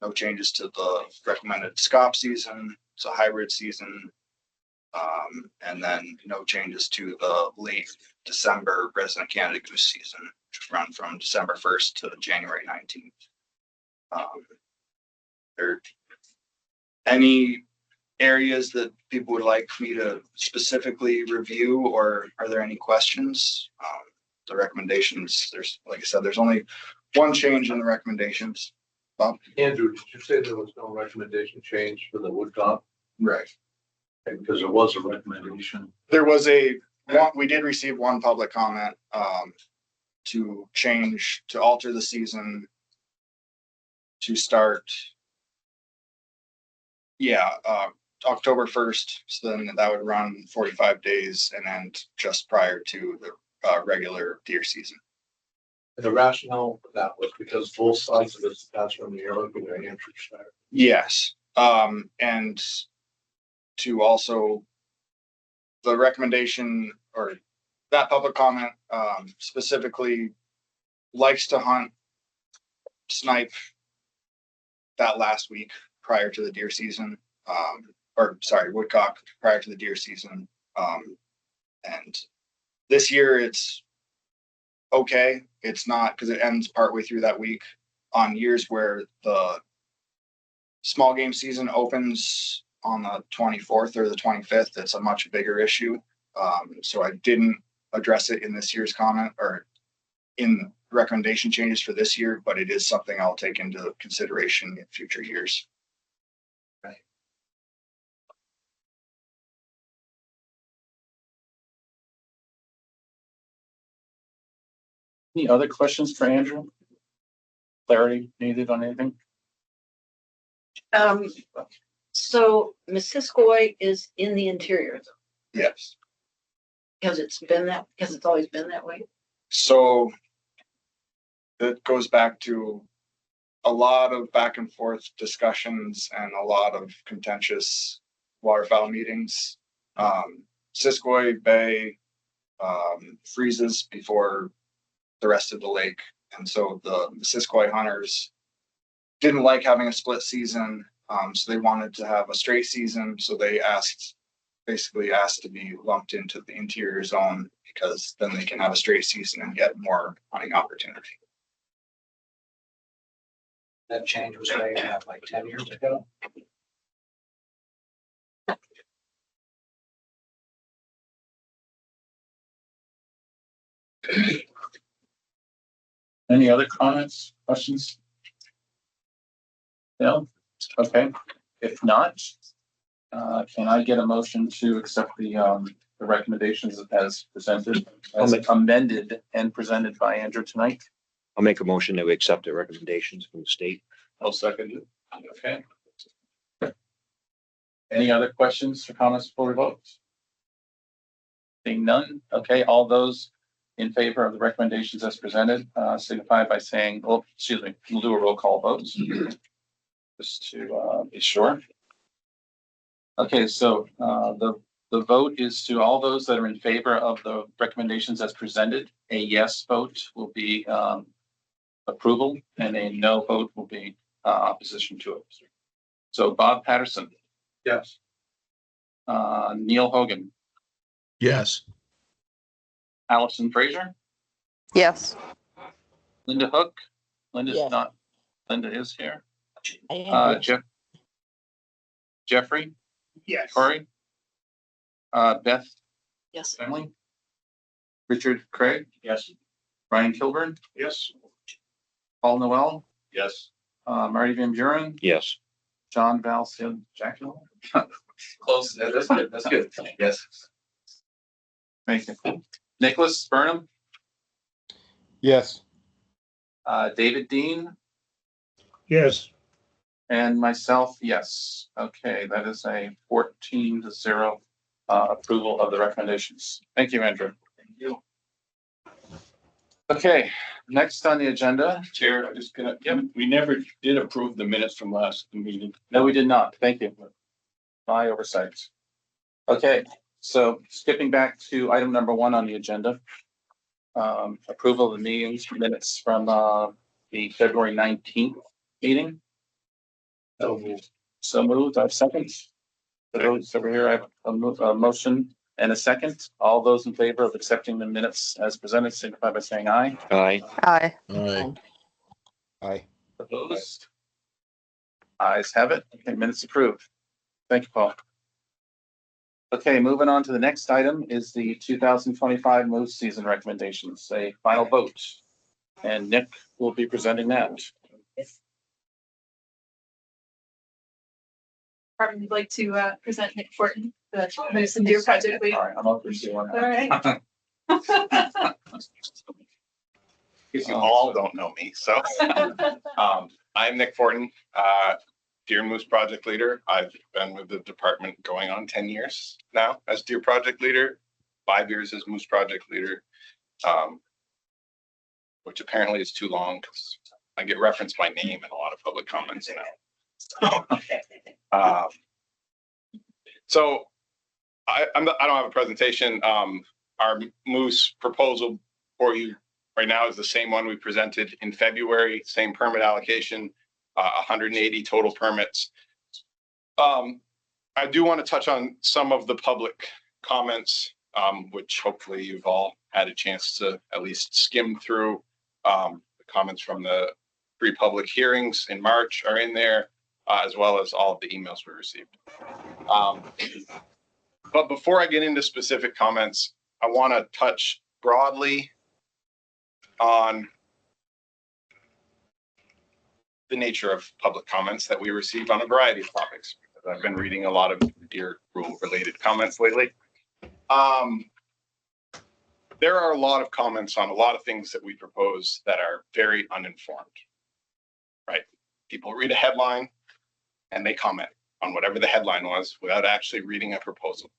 No changes to the recommended scaup season. It's a hybrid season. And then no changes to the late December resident Canada goose season, which would run from December 1st to January 19th. There any areas that people would like me to specifically review, or are there any questions? The recommendations, like I said, there's only one change in the recommendations. Bob? Andrew, did you say there was no recommendation change for the woodcock? Right. Okay, because there was a recommendation. There was we did receive one public comment to alter the season to start Yeah, October 1st, so then that would run 45 days and end just prior to the regular deer season. The rationale for that was because both sides of this pass from New York and New Hampshire. Yes, and to also the recommendation or that public comment specifically likes to hunt snipe that last week prior to the deer season, or sorry, woodcock prior to the deer season. And this year it's okay. It's not because it ends partway through that week. On years where the small game season opens on the 24th or the 25th, it's a much bigger issue. So I didn't address it in this year's comment or in recommendation changes for this year, but it is something I'll take into consideration in future years. Any other questions for Andrew? Clarity needed on anything? So Missisquoi is in the interior Yes. because it's always been that way. So it goes back to a lot of back and forth discussions and a lot of contentious waterfowl meetings. Siskoi Bay freezes before the rest of the lake. And so the Siskoi hunters didn't like having a split season. So they wanted to have a straight season. So they basically asked to be lumped into the interior zone because then they can have a straight season and get more hunting opportunity. That change was made like 10 years ago. Any other comments, questions? No? Okay. If not, can I get a motion to accept the recommendations as presented, as amended and presented by Andrew tonight? I'll make a motion that we accept the recommendations from the state. I'll second it. Okay. Any other questions or comments before we vote? Seeing none. Okay, all those in favor of the recommendations as presented, signify by saying, oh, excuse me, we'll do a roll call vote. Just to be sure. Okay, so the vote is to all those that are in favor of the recommendations as presented. A yes vote will be approval and a no vote will be opposition to it. So Bob Patterson. Yes. Neil Hogan. Yes. Allison Fraser. Yes. Linda Hook. Linda's Yes. not. Linda is here. I am. Jeffrey. Yes. Corey. Beth. Yes. Emily. Richard Craig. Yes. Ryan Kilburn. Yes. Paul Noel. Yes. Marty Van Buren. Yes. John Valsil Jackson. Close. That's good. That's good. Yes. Thank you. Nicholas Burnham. Yes. David Dean. Yes. And myself, yes. Okay, that is a 14-0 approval of the recommendations. Thank you, Andrew. Thank you. Okay, next on the agenda. Chair, I'm just gonna, we never did approve the minutes from last meeting. No, we did not. Thank you. My oversight. Okay, so skipping back to item number 1 on the agenda. Approval of the meetings minutes from the February 19th meeting. So moved. I have seconds. For those over here, I have a motion and a second. All those in favor of accepting the minutes as presented, signify by saying aye. Aye. Aye. Aye. Aye. Opposed? Ayes have it. Okay, minutes approved. Thank you, Paul. Okay, moving on to the next item is the 2025 moose season recommendations, a final vote. And Nick will be presenting that. Department would like to present Nick Fortin, the Moose and Deer Project lead. All right, I'm up for one. All right. Because you all don't know me, so I'm Nick Fortin. deer moose project leader. I've been with the department going on 10 years now as deer project leader, 5 years as moose project leader, which apparently is too long because I get referenced by name in a lot of public comments now. So I don't have a presentation. Our moose proposal for you right now is the same one we presented in February, same permit allocation, 180 total permits. I do want to touch on some of the public comments, which hopefully you've all had a chance to at least skim through. The comments from the pre-public hearings in March are in there, as well as all of the emails we received. But before I get into specific comments, I want to touch broadly on the nature of public comments that we receive on a variety of topics. I've been reading a lot of deer rule related comments lately. There are a lot of comments on a lot of things that we propose that are very uninformed, right? People read a headline and they comment on whatever the headline was without actually reading a proposal.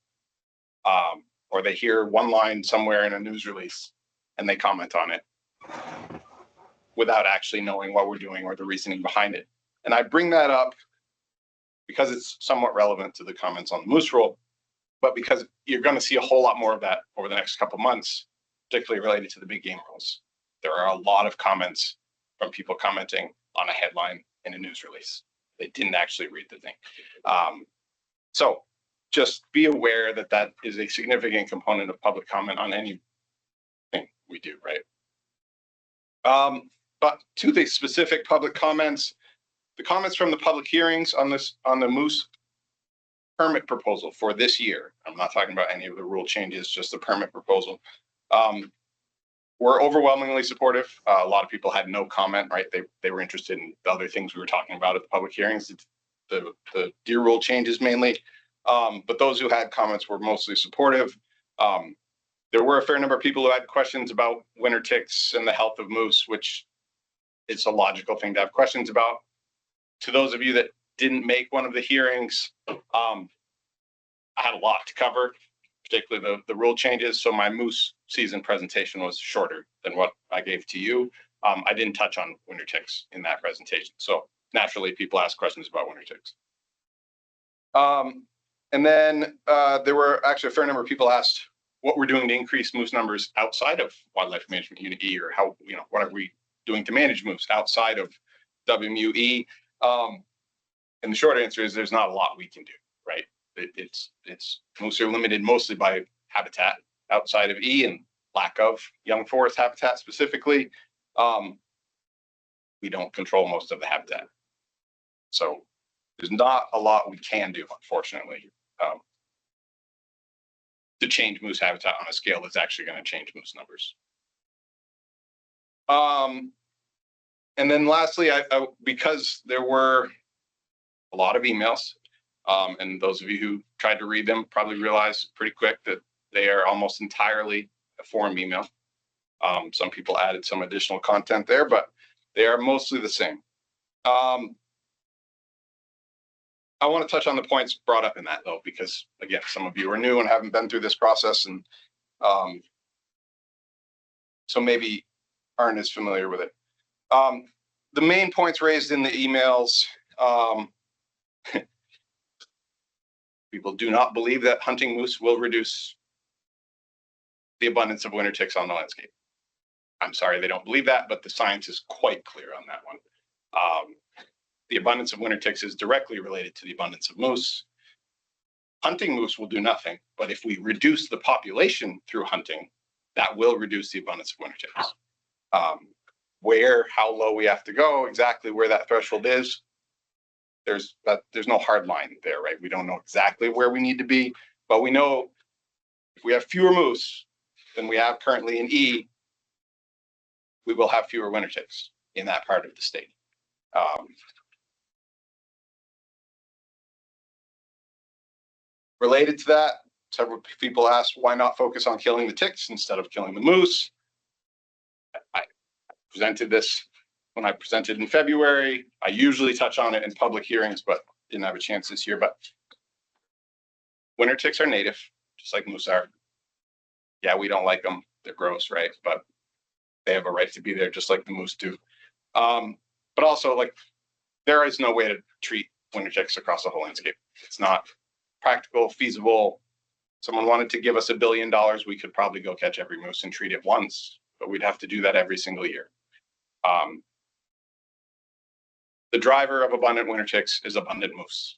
Or they hear one line somewhere in a news release and they comment on it without actually knowing what we're doing or the reasoning behind it. And I bring that up because it's somewhat relevant to the comments on the moose rule, but because you're going to see a whole lot more of that over the next couple of months, particularly related to the big game rules. There are a lot of comments from people commenting on a headline in a news release. They didn't actually read the thing. So just be aware that that is a significant component of public comment on anything we do, right? But to the specific public comments, the comments from the public hearings on the moose permit proposal for this year, I'm not talking about any of the rule changes, just the permit proposal, were overwhelmingly supportive. A lot of people had no comment, right? They were interested in the other things we were talking about at the public hearings, the deer rule changes mainly. But those who had comments were mostly supportive. There were a fair number of people who had questions about winter ticks and the health of moose, which it's a logical thing to have questions about. To those of you that didn't make one of the hearings, I had a lot to cover, particularly the rule changes. So my moose season presentation was shorter than what I gave to you. I didn't touch on winter ticks in that presentation. So naturally, people ask questions about winter ticks. And then there were actually a fair number of people asked what we're doing to increase moose numbers outside of Wildlife Management Unit E, or how, what are we doing to manage moose outside of WMUE? And the short answer is there's not a lot we can do, right? It's moose are limited mostly by habitat outside of E and lack of young forest habitat specifically. We don't control most of the habitat. So there's not a lot we can do, unfortunately, to change moose habitat on a scale that's actually going to change moose numbers. And then lastly, because there were a lot of emails, and those of you who tried to read them probably realized pretty quick that they are almost entirely a forum email. Some people added some additional content there, but they are mostly the same. I want to touch on the points brought up in that, though, because again, some of you are new and haven't been through this process, and so maybe aren't as familiar with it. The main points raised in the emails, people do not believe that hunting moose will reduce the abundance of winter ticks on the landscape. I'm sorry they don't believe that, but the science is quite clear on that one. The abundance of winter ticks is directly related to the abundance of moose. Hunting moose will do nothing, but if we reduce the population through hunting, that will reduce the abundance of winter ticks. How low we have to go, exactly where that threshold is, there's no hard line there, right? We don't know exactly where we need to be, but we know if we have fewer moose than we have currently in E, we will have fewer winter ticks in that part of the state. Related to that, several people asked, why not focus on killing the ticks instead of killing the moose? I presented this when I presented in February. I usually touch on it in public hearings, but didn't have a chance this year. But winter ticks are native, just like moose are. Yeah, we don't like them. They're gross, right? But they have a right to be there just like the moose do. But also, like, there is no way to treat winter ticks across the whole landscape. It's not practical, feasible. Someone wanted to give us $1 billion, we could probably go catch every moose and treat it once, but we'd have to do that every single year. The driver of abundant winter ticks is abundant moose.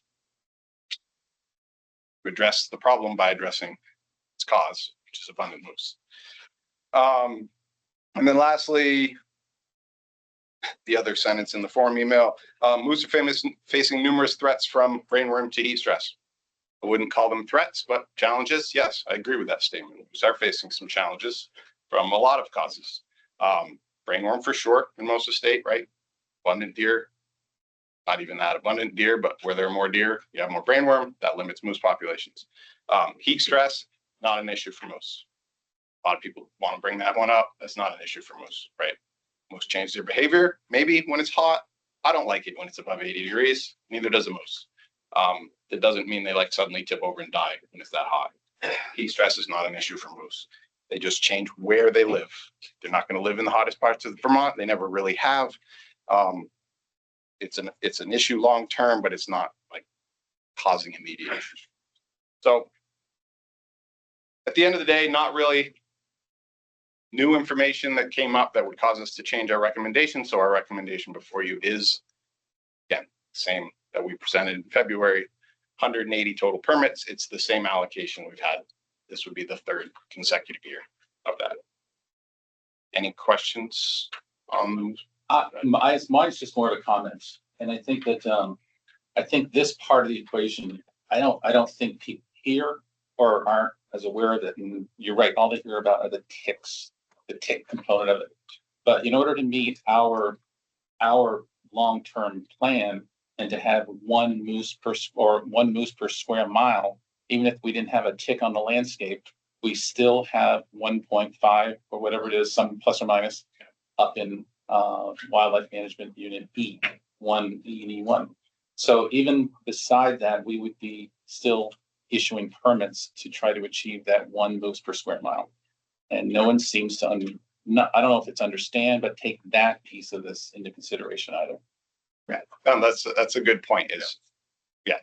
We address the problem by addressing its cause, which is abundant moose. And then lastly, the other sentence in the forum email, moose are facing numerous threats from brainworm to heat stress. I wouldn't call them threats, but challenges. Yes, I agree with that statement. Moose are facing some challenges from a lot of causes. Brainworm for sure in most of the state, right? Abundant deer, not even that abundant deer, but where there are more deer, you have more brainworm, that limits moose populations. Heat stress, not an issue for moose. A lot of people want to bring that one up. That's not an issue for moose, right? Moose change their behavior, maybe when it's hot. I don't like it when it's above 80 degrees. Neither does a moose. That doesn't mean they like suddenly tip over and die when it's that hot. Heat stress is not an issue for moose. They just change where they live. They're not going to live in the hottest parts of Vermont. They never really have. It's an issue long term, but it's not like causing immediate issues. So at the end of the day, not really new information that came up that would cause us to change our recommendation. So our recommendation before you is, again, same that we presented in February, 180 total permits. It's the same allocation we've had. This would be the third consecutive year of that. Any questions on Mine's just more of a comment. And I think that, I think this part of the equation, I don't think people here or aren't as aware of it. And you're right, all they hear about are the ticks, the tick component of it. But in order to meet our long-term plan and to have one moose per square mile, even if we didn't have a tick on the landscape, we still have 1.5 or whatever it is, some plus or minus up in Wildlife Management Unit E, 1 E and E1. So even beside that, we would be still issuing permits to try to achieve that one moose per square mile. And no one seems to, I don't know if it's understand, but take that piece of this into consideration either. Yeah, that's a good point.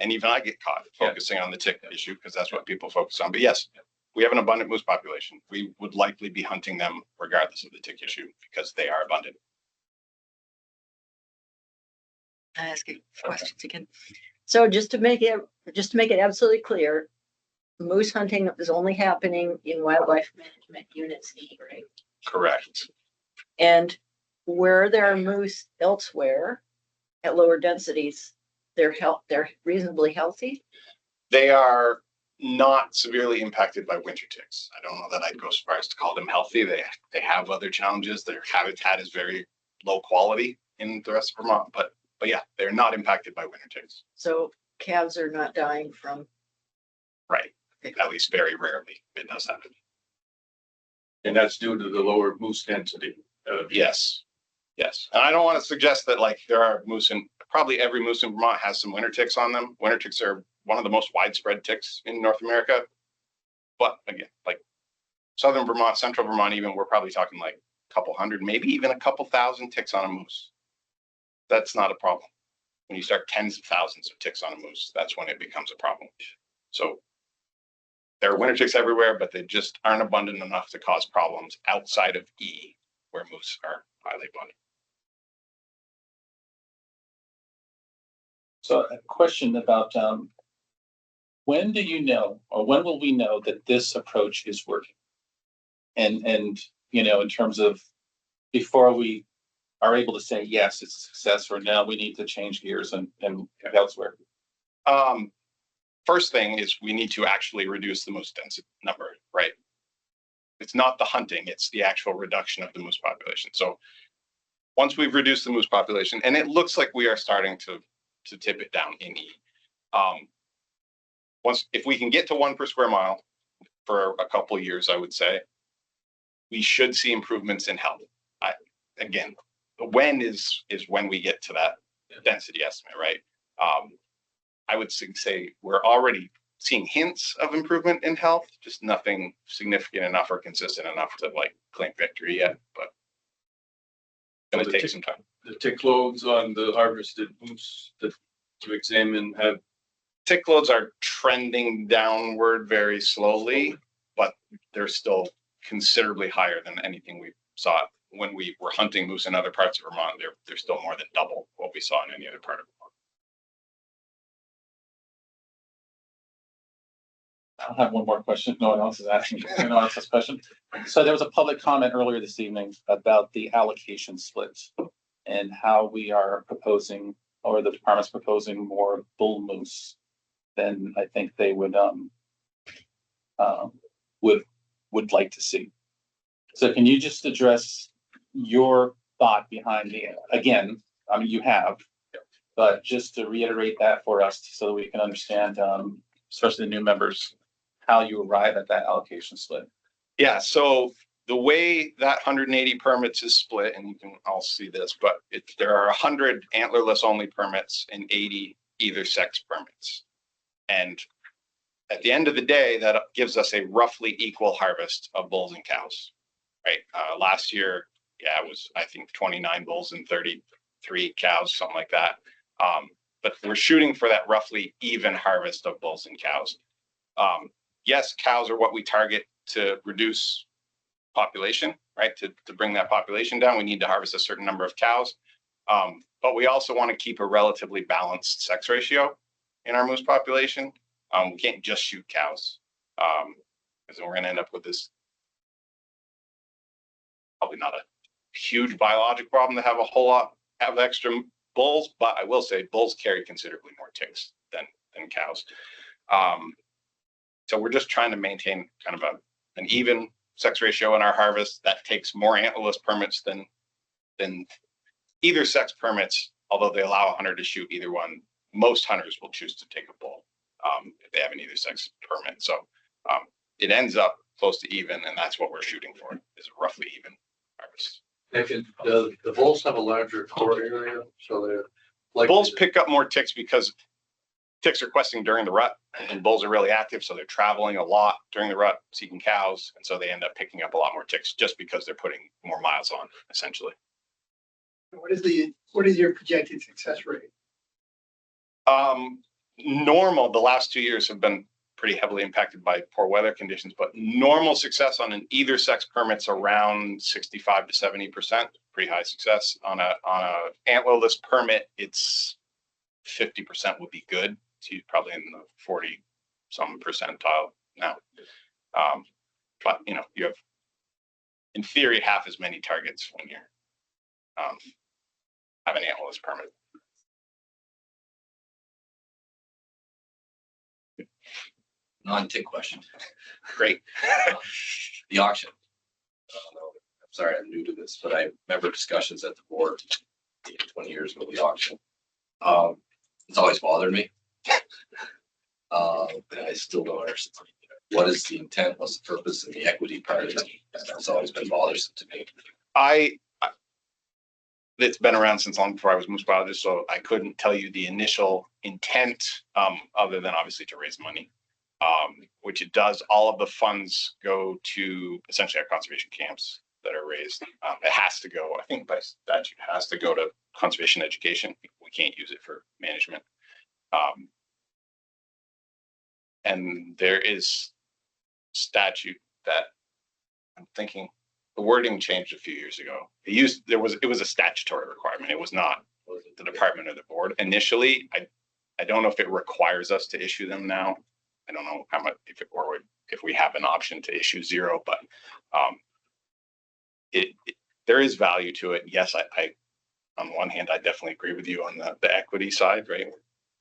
And even I get caught focusing on the tick issue because that's what people focus on. But yes, we have an abundant moose population. We would likely be hunting them regardless of the tick issue because they are abundant. I ask you questions again. So just to make it absolutely clear, moose hunting is only happening in Wildlife Management Units E, right? Correct. And where there are moose elsewhere at lower densities, they're reasonably healthy. They are not severely impacted by winter ticks. I don't know that I'd go as far as to call them healthy. They have other challenges. Their habitat is very low quality in the rest of Vermont, but yeah, they're not impacted by winter ticks. So calves are not dying from. Right. At least very rarely it does happen. And that's due to the lower moose density. Yes. Yes. And I don't want to suggest that like there are moose in probably every moose in Vermont has some winter ticks on them. Winter ticks are one of the most widespread ticks in North America. But again, like Southern Vermont, Central Vermont, even we're probably talking like a couple hundred, maybe even a couple thousand ticks on a moose. That's not a problem. When you start tens of thousands of ticks on a moose, that's when it becomes a problem. So there are winter ticks everywhere, but they just aren't abundant enough to cause problems outside of E, where moose are highly abundant. So a question about when do you know, or when will we know that this approach is working? And you know, in terms of before we are able to say yes, it's a success, or no, we need to change gears and elsewhere. First thing is we need to actually reduce the moose density number, right? It's not the hunting, it's the actual reduction of the moose population. So once we've reduced the moose population, and it looks like we are starting to tip it down in E. If we can get to 1 per square mile for a couple of years, I would say, we should see improvements in health. Again, the when is when we get to that density estimate, right? I would say we're already seeing hints of improvement in health, just nothing significant enough or consistent enough to like claim victory yet, but it's gonna take some time. The tick loads on the harvested moose that you examine have. Tick loads are trending downward very slowly, but they're still considerably higher than anything we saw when we were hunting moose in other parts of Vermont. They're still more than double what we saw in any other part of Vermont. I'll have one more question. No one else is asking. No one else has a question. So there was a public comment earlier this evening about the allocation split and how we are proposing, or the department's proposing more bull moose than I think they would like to see. So can you just address your thought behind the, again, I mean, you have, but just to reiterate that for us so that we can understand, especially the new members, how you arrive at that allocation split. Yeah, so the way that 180 permits is split, and you can all see this, but there are 100 antlerless only permits and 80 either sex permits. And at the end of the day, that gives us a roughly equal harvest of bulls and cows, right? Last year, yeah, it was, I think, 29 bulls and 33 cows, something like that. But we're shooting for that roughly even harvest of bulls and cows. Yes, cows are what we target to reduce population, right? To bring that population down, we need to harvest a certain number of cows. But we also want to keep a relatively balanced sex ratio in our moose population. We can't just shoot cows, because then we're going to end up with this probably not a huge biologic problem to have a whole lot of extra bulls, but I will say bulls carry considerably more ticks than cows. So we're just trying to maintain kind of an even sex ratio in our harvest. That takes more antlerless permits than either sex permits, although they allow a hunter to shoot either one. Most hunters will choose to take a bull if they have an either sex permit. So it ends up close to even, and that's what we're shooting for, is a roughly even harvest. The bulls have a larger core area, so they're like. Bulls pick up more ticks because ticks are questing during the rut, and bulls are really active, so they're traveling a lot during the rut, seeking cows, and so they end up picking up a lot more ticks just because they're putting more miles on, essentially. What is your projected success rate? Normal, the last 2 years have been pretty heavily impacted by poor weather conditions, but normal success on an either sex permit's around 65 to 70%, pretty high success. On a antlerless permit, it's 50% would be good. So probably in the 40 some percentile now. But you know, you have in theory half as many targets when you have an antlerless permit. Non-tick question. Great. The auction. I'm sorry, I'm new to this, but I remember discussions at the board 20 years ago, the auction. It's always bothered me. And I still don't understand. What is the intent? What's the purpose and the equity part of it? That's always been bothersome to me. It's been around since long before I was moose biologist, so I couldn't tell you the initial intent, other than obviously to raise money. Which it does. All of the funds go to essentially our conservation camps that are raised. It has to go, I think by statute, has to go to conservation education. We can't use it for management. And there is statute that I'm thinking the wording changed a few years ago. It was a statutory requirement. It was not the department or the board. Initially, I don't know if it requires us to issue them now. I don't know how much, if we have an option to issue zero, but there is value to it. Yes, I on one hand, I definitely agree with you on the equity side, right?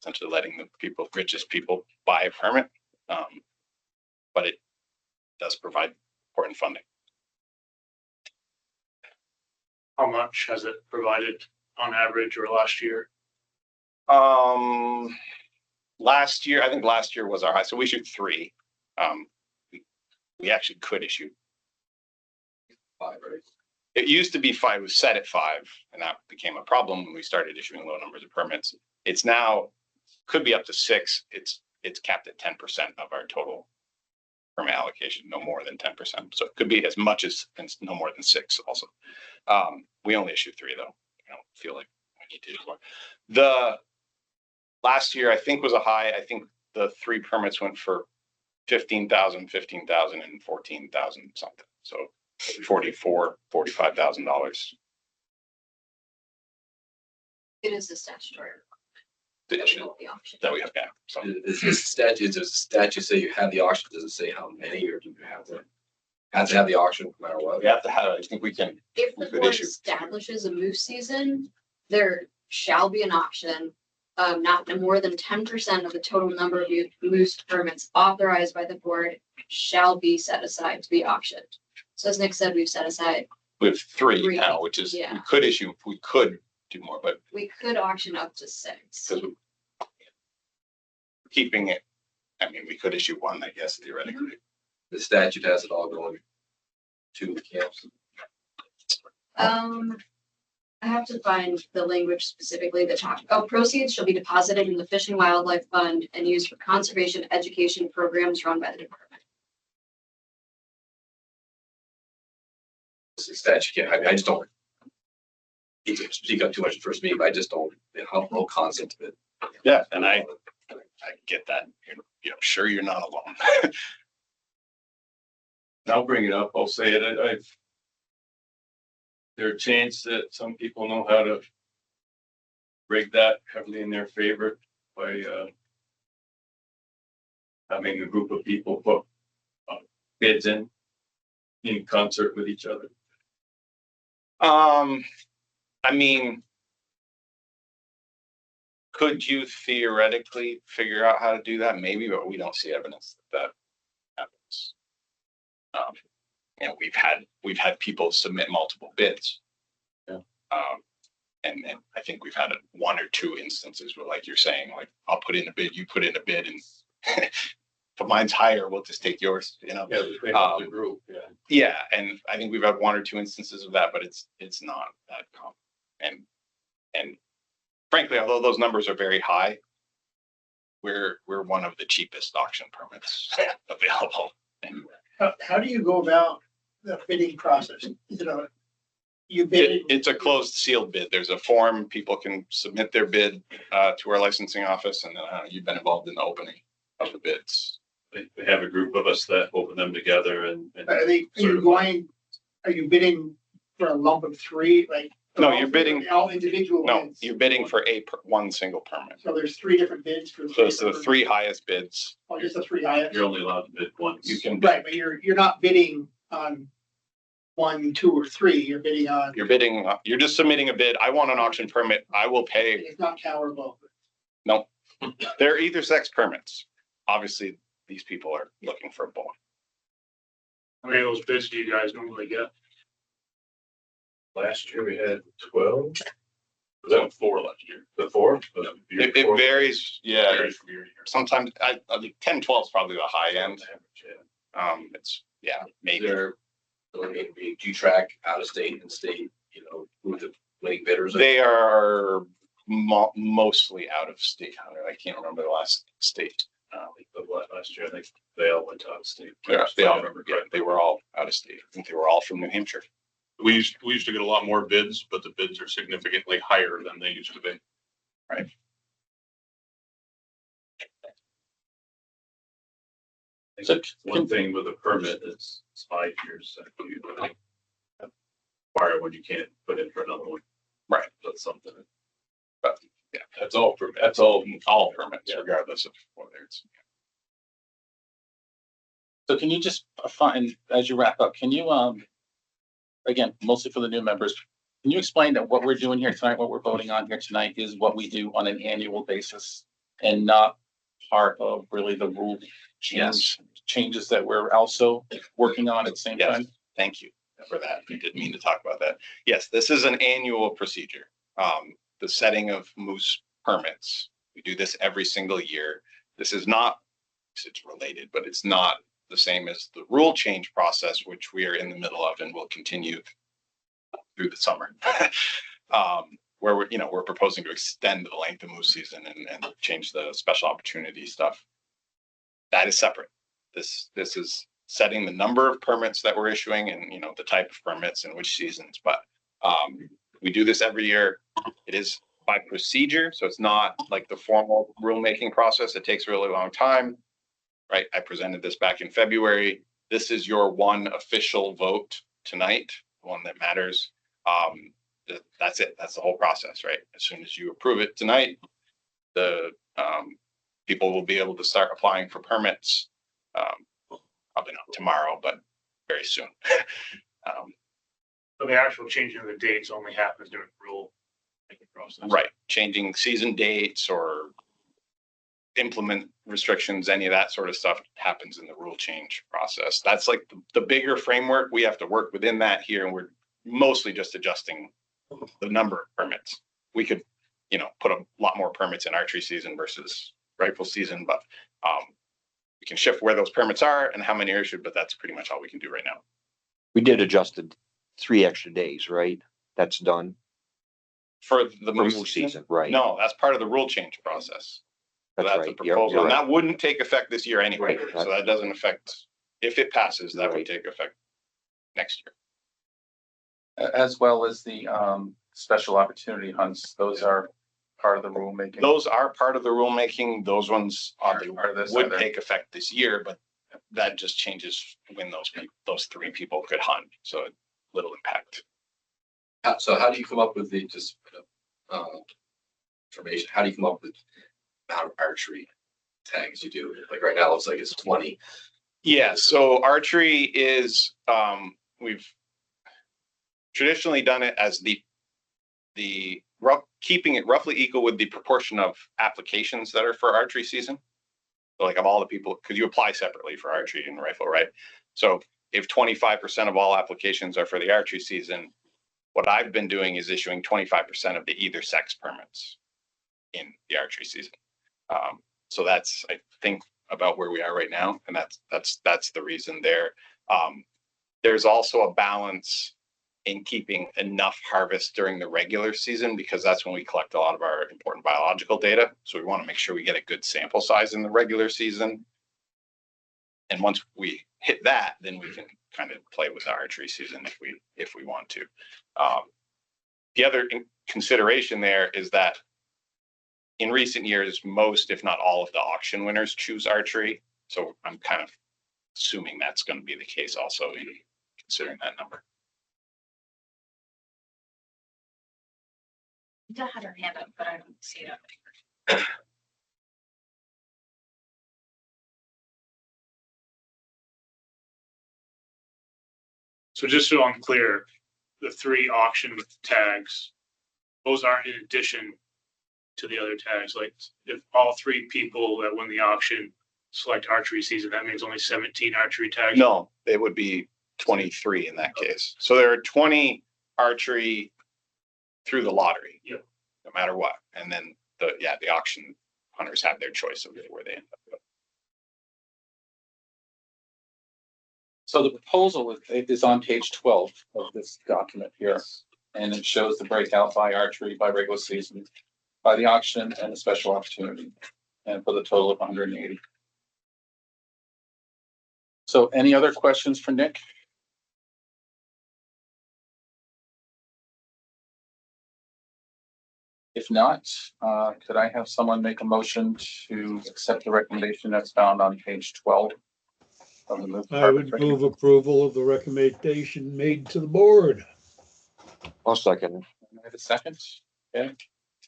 Essentially letting the richest people buy a permit, but it does provide important funding. How much has it provided on average or last year? Last year, I think last year was our high. So we issued 3. We actually could issue 5, right? It used to be five, it was set at 5, and that became a problem when we started issuing low numbers of permits. It's now, could be up to 6. It's capped at 10% of our total permit allocation, no more than 10%. So it could be as much as no more than 6 also. We only issue 3 though. I don't feel like we need to issue more. The last year, I think, was a high. I think the 3 permits went for 15,000, 15,000, and 14,000 something. So $45,000 It is a statutory. to issue that we have. Yeah. So Is this statute, does the statute say you have the auction? Does it say how many, or do you have to have the auction no matter what? we have to have, I think we can, If we the could board issue. establishes a moose season, there shall be an auction. Not more than 10% of the total number of moose permits authorized by the board shall be set aside to be auctioned. So as Nick said, we've set aside, We have 3 3, now, which is, yeah. we could issue, we could do more, but we could auction up to 6. because we're keeping it, I mean, we could issue 1, I guess, theoretically. The statute has it all going to the camps. I have to find the language specifically that talks, proceeds shall be deposited in the Fish and Wildlife Fund and used for conservation education programs run by the department. The statute, I just don't. Need to speak up too much first meeting, but I just don't, have no concept of it. Yeah, and I get that. I'm sure you're not alone. I'll bring it up. I'll say it. I've. There are chances that some people know how to break that heavily in their favor by having a group of people put bids in concert with each other. I mean, could you theoretically figure out how to do that? Maybe, but we don't see evidence that happens. We've had people submit multiple bids. Yeah. And I think we've had 1 or 2 instances where, like you're saying, like, I'll put in a bid, you put in a bid, and if mine's higher, we'll just take yours, Yeah, the group, yeah. Yeah, and I think we've had 1 or 2 instances of that, but it's not that common. And frankly, although those numbers are very high, we're one of the cheapest auction permits available. How do you go about the bidding process? You bid. It's a closed sealed bid. There's a form. People can submit their bid to our licensing office, and then you've been involved in the opening of the bids. We have a group of us that open them together and Are you bidding for a lump of 3? Like, No, you're bidding. all individual No, bids? you're bidding for one single permit. So there's 3 different bids for. So it's the 3 highest bids. Oh, just the 3 highest? you're only allowed to bid once. You can, Right, but you're not bidding on 1, 2, or 3. You're bidding on. you're just submitting a bid. I want an auction permit. I will pay. It's not counterable. No, they're either sex permits. Obviously, these people are looking for both. How many of those bids do you guys normally get? Last year we had 12. Was that 4 last year? The 4? It varies. Yeah. Varies from year to year. Sometimes I think 10, 12 is probably the high end. It's maybe. Do you track out of state and state, who the winning bidders are? They are mostly out of state. I can't remember the last state. Last year, I think they all went out of state. They were all out of state. I think they were all from New Hampshire. We used to get a lot more bids, but the bids are significantly higher than they used to be. Right. So one thing with a permit is it's 5 years. So you acquire one, you can't put in for another one. Right. That's something. But yeah, that's all permit. That's all permits, regardless of whether it's. So can you just find, as you wrap up, can you, again, mostly for the new members, can you explain that what we're doing here tonight, what we're voting on here tonight is what we do on an annual basis and not part of really the rule changes that we're also working on at the same time? Thank you for that. I didn't mean to talk about that. Yes, this is an annual procedure. The setting of moose permits. We do this every single year. This is not, it's related, but it's not the same as the rule change process, which we are in the middle of and will continue through the summer. Where we're proposing to extend the length of moose season and change the special opportunity stuff. That is separate. This is setting the number of permits that we're issuing and, the type of permits and which seasons. But we do this every year. It is by procedure, so it's not like the formal rulemaking process. It takes a really long time, right? I presented this back in February. This is your one official vote tonight, one that matters. That's it. That's the whole process, right? As soon as you approve it tonight, the people will be able to start applying for permits. Probably not tomorrow, but very soon. So the actual changing of the dates only happens during the rule making process. Right. Changing season dates or implement restrictions, any of that sort of stuff happens in the rule change process. That's like the bigger framework. We have to work within that here, and we're mostly just adjusting the number of permits. We could, put a lot more permits in archery season versus rifle season, but we can shift where those permits are and how many are issued, but that's pretty much all we can do right now. We did adjust it 3 extra days, right? That's done For the for moose moose season? season, right? No, that's part of the rule change process. So That's that's a right. You're proposal, and right. that wouldn't take effect this year anyway. Right. So that doesn't affect, if it passes, that would Right. take effect next year. As well as the special opportunity hunts. Those are part of the rulemaking. Those are part of the rulemaking. Those ones Part of this, would are they? take effect this year, but that just changes when those 3 people could hunt. So little impact. So how do you come up with the information? How do you come up with the amount of archery tags you do? Like right now, it looks like it's 20. Yeah, so archery is, we've traditionally done it as keeping it roughly equal with the proportion of applications that are for archery season. So like of all the people, because you apply separately for archery and rifle, right? So if 25% of all applications are for the archery season, what I've been doing is issuing 25% of the either sex permits in the archery season. So that's, I think, about where we are right now, and that's the reason there. There's also a balance in keeping enough harvest during the regular season, because that's when we collect a lot of our important biological data. So we want to make sure we get a good sample size in the regular season. And once we hit that, then we can kind of play with the archery season if we want to. The other consideration there is that in recent years, most, if not all, of the auction winners choose archery. So I'm kind of assuming that's going to be the case also in considering that number. Did had her hand up, but I don't see it. So just so I'm clear, the 3 auction tags, those aren't in addition to the other tags. Like if all 3 people that win the auction select archery season, that means only 17 archery tags? No, it would be 23 in that case. So there are 20 archery through the lottery, no matter what. And then the auction hunters have their choice of where they end up going. So the proposal is on page 12 of this document here. And it shows the breakout by archery, by regular season, by the auction, and the special opportunity, and for the total of 180. So any other questions for Nick? If not, could I have someone make a motion to accept the recommendation that's found on page 12 of the move? I would move approval of the recommendation made to the board. I'll second. I have a second. Okay.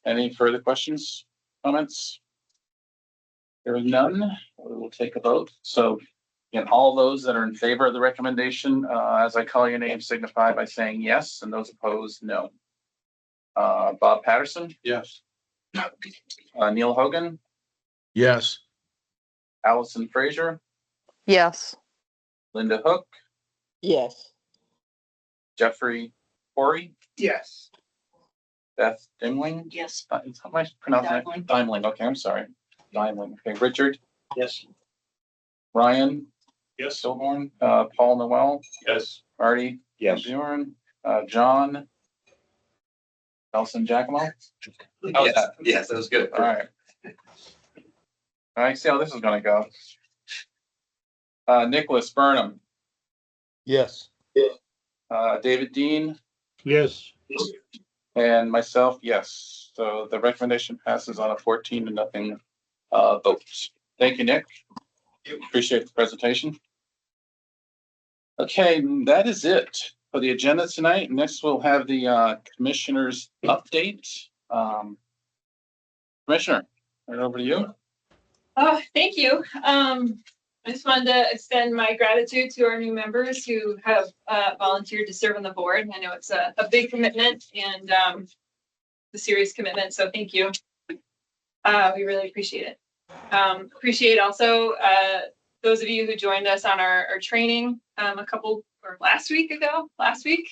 Any further questions, comments? There are none. We will take a vote. So again, all those that are in favor of the recommendation, as I call your name, signify by saying yes, and those opposed, no. Bob Patterson? Yes. Neil Hogan? Yes. Allison Frazier? Yes. Linda Hook? Yes. Jeffrey Corey? Yes. Beth Dimling? Yes. How am I pronouncing it? Dimling. Okay, I'm sorry. Dimling. Okay, Richard? Yes. Ryan? Yes. Stillborn? Paul Noel? Yes. Marty? Yes. Bjorn? John? Nelson Giacomo? Yes, yes, that was good. All right. All right, see how this is gonna go. Nicholas Burnham, Yes. David Dean, Yes. and myself, yes. So the recommendation passes on a 14-0 vote. Thank you, Nick. Appreciate the presentation. Okay, that is it for the agenda tonight. Next, we'll have the commissioners update. Commissioner, right over to you. Oh, thank you. I just wanted to extend my gratitude to our new members who have volunteered to serve on the board. I know it's a big commitment and a serious commitment, so thank you. We really appreciate it. Appreciate also those of you who joined us on our training last week.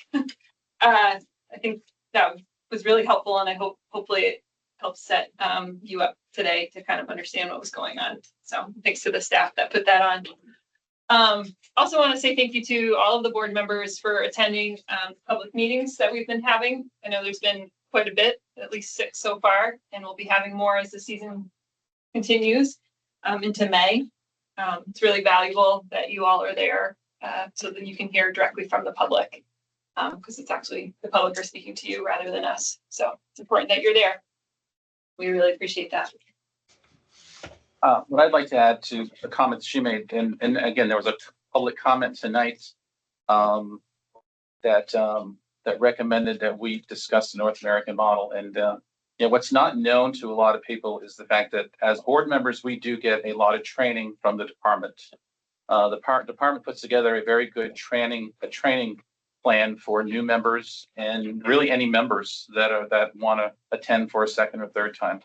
I think that was really helpful, and I hopefully it helps set you up today to kind of understand what was going on. So thanks to the staff that put that on. Also want to say thank you to all of the board members for attending public meetings that we've been having. I know there's been quite a bit, at least 6 so far, and we'll be having more as the season continues into May. It's really valuable that you all are there so that you can hear directly from the public, because it's actually the public are speaking to you rather than us. So it's important that you're there. We really appreciate that. What I'd like to add to the comments she made, and again, there was a public comment tonight that recommended that we discuss the North American model. And what's not known to a lot of people is the fact that as board members, we do get a lot of training from the department. The department puts together a very good training plan for new members and really any members that want to attend for a second or third time.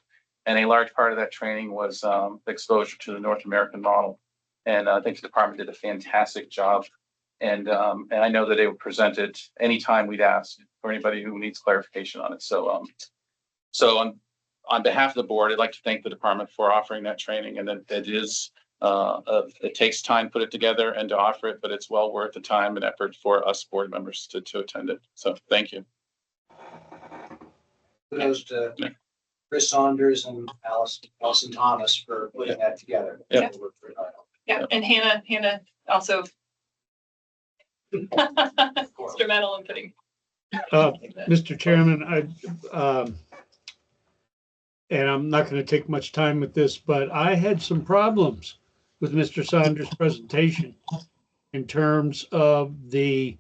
And a large part of that training was exposure to the North American model. And I think the department did a fantastic job. And I know that they would present it anytime we'd ask for anybody who needs clarification on it. So on behalf of the board, I'd like to thank the department for offering that training. And it takes time to put it together and to offer it, but it's well worth the time and effort for us board members to attend it. So thank you. Kudos to Chris Saunders and Allison Thomas for putting that together. Yeah. Yeah, and Hannah also instrumental in putting. Mr. Chairman, and I'm not going to take much time with this, but I had some problems with Mr. Saunders' presentation in terms of the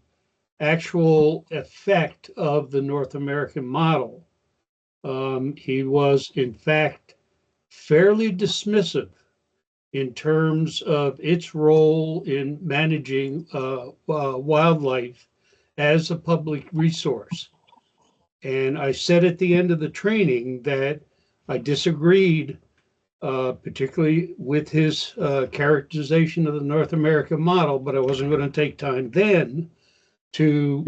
actual effect of the North American model. He was, in fact, fairly dismissive in terms of its role in managing wildlife as a public resource. And I said at the end of the training that I disagreed, particularly with his characterization of the North American model, but I wasn't going to take time then to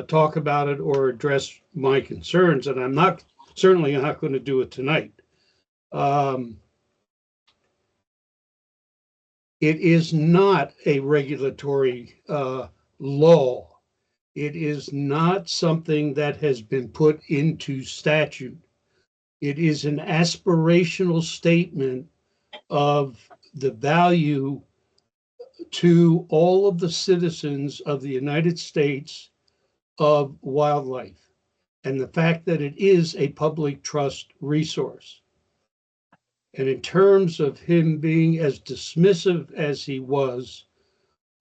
talk about it or address my concerns, and I'm certainly not going to do it tonight. It is not a regulatory law. It is not something that has been put into statute. It is an aspirational statement of the value to all of the citizens of the United States of wildlife and the fact that it is a public trust resource. And in terms of him being as dismissive as he was,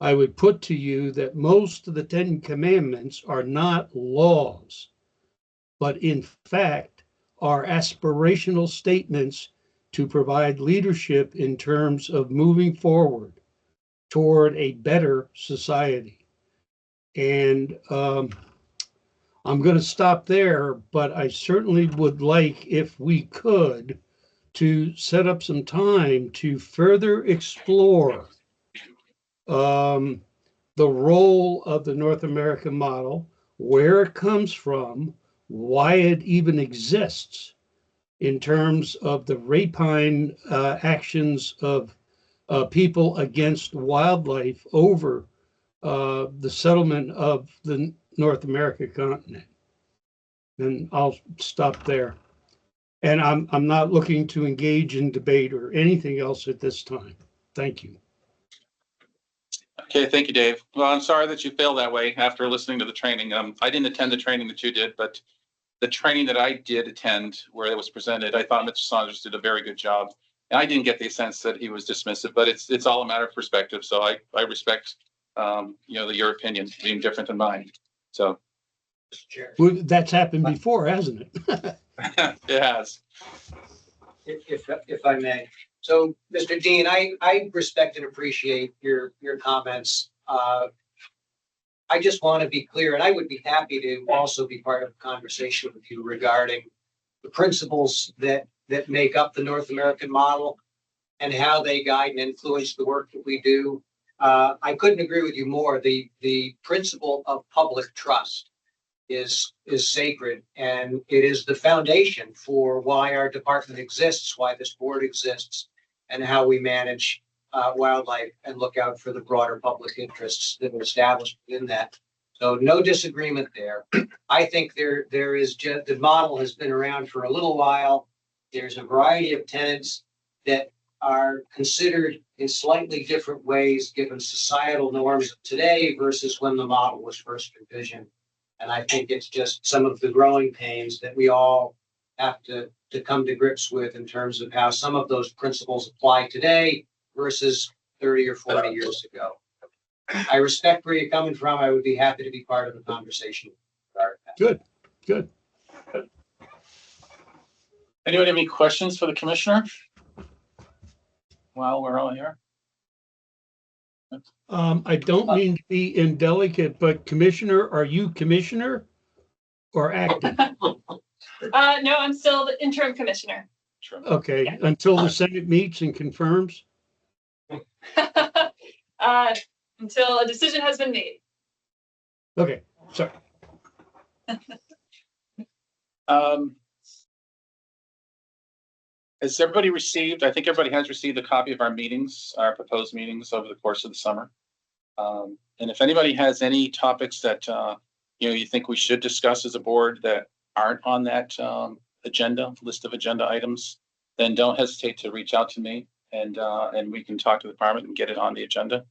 I would put to you that most of the 10 Commandments are not laws, but in fact are aspirational statements to provide leadership in terms of moving forward toward a better society. And I'm going to stop there, but I certainly would like, if we could, to set up some time to further explore the role of the North American model, where it comes from, why it even exists in terms of the rapine actions of people against wildlife over the settlement of the North American continent. And I'll stop there. And I'm not looking to engage in debate or anything else at this time. Thank you. Okay, thank you, Dave. Well, I'm sorry that you feel that way after listening to the training. I didn't attend the training that you did, but the training that I did attend where it was presented, I thought Mr. Saunders did a very good job. And I didn't get the sense that he was dismissive, but it's all a matter of perspective. So I respect, your opinion being different than mine. So. Well, that's happened before, hasn't it? It has. If I may. So, Mr. Dean, I respect and appreciate your comments. I just want to be clear, and I would be happy to also be part of a conversation with you regarding the principles that make up the North American model and how they guide and influence the work that we do. I couldn't agree with you more. The principle of public trust is sacred, and it is the foundation for why our department exists, why this board exists, and how we manage wildlife and look out for the broader public interests that are established within that. So no disagreement there. I think there is just, the model has been around for a little while. There's a variety of tenants that are considered in slightly different ways given societal norms of today versus when the model was first envisioned. And I think it's just some of the growing pains that we all have to come to grips with in terms of how some of those principles apply today versus 30 or 40 years ago. I respect where you're coming from. I would be happy to be part of the conversation. Good. Anyone have any questions for the commissioner? While we're all here. I don't mean to be indelicate, but Commissioner, are you commissioner or acting? No, I'm still the interim commissioner. Okay, Yeah. until the Senate meets and confirms? Until a decision has been made. Okay, sorry. Has everybody received, I think everybody has received a copy of our meetings, our proposed meetings over the course of the summer. And if anybody has any topics that, you think we should discuss as a board that aren't on that list of agenda items, then don't hesitate to reach out to me and we can talk to the department and get it on the agenda.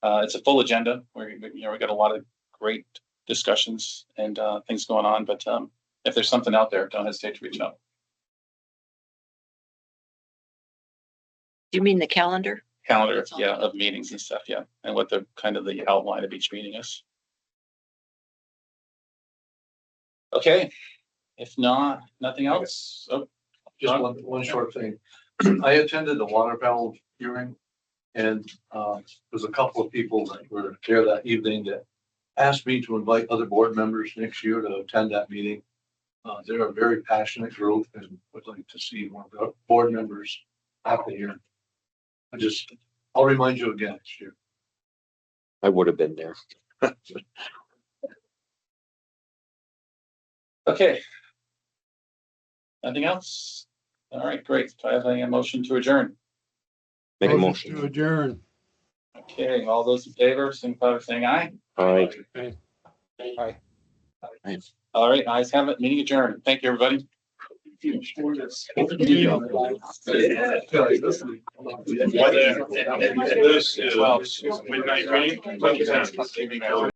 It's a full agenda where, we got a lot of great discussions and things going on, but if there's something out there, don't hesitate to reach out. Do you mean the calendar? Calendar, yeah, of meetings and stuff, yeah, and what the kind of the outline of each meeting is. Okay, if not, nothing else. Oh, Just one short thing. I attended the water valve hearing, and there's a couple of people that were there that evening that asked me to invite other board members next year to attend that meeting. They're a very passionate group and would like to see more board members at the hearing. I'll remind you again next year. I would have been there. okay. Nothing else? All right, great. Do I have a motion to adjourn? Make a motion. To adjourn. Okay, all those in favor, signify by saying aye. Aye. Aye. All right, ayes have it. Meeting adjourned. Thank you, everybody. This is midnight meeting.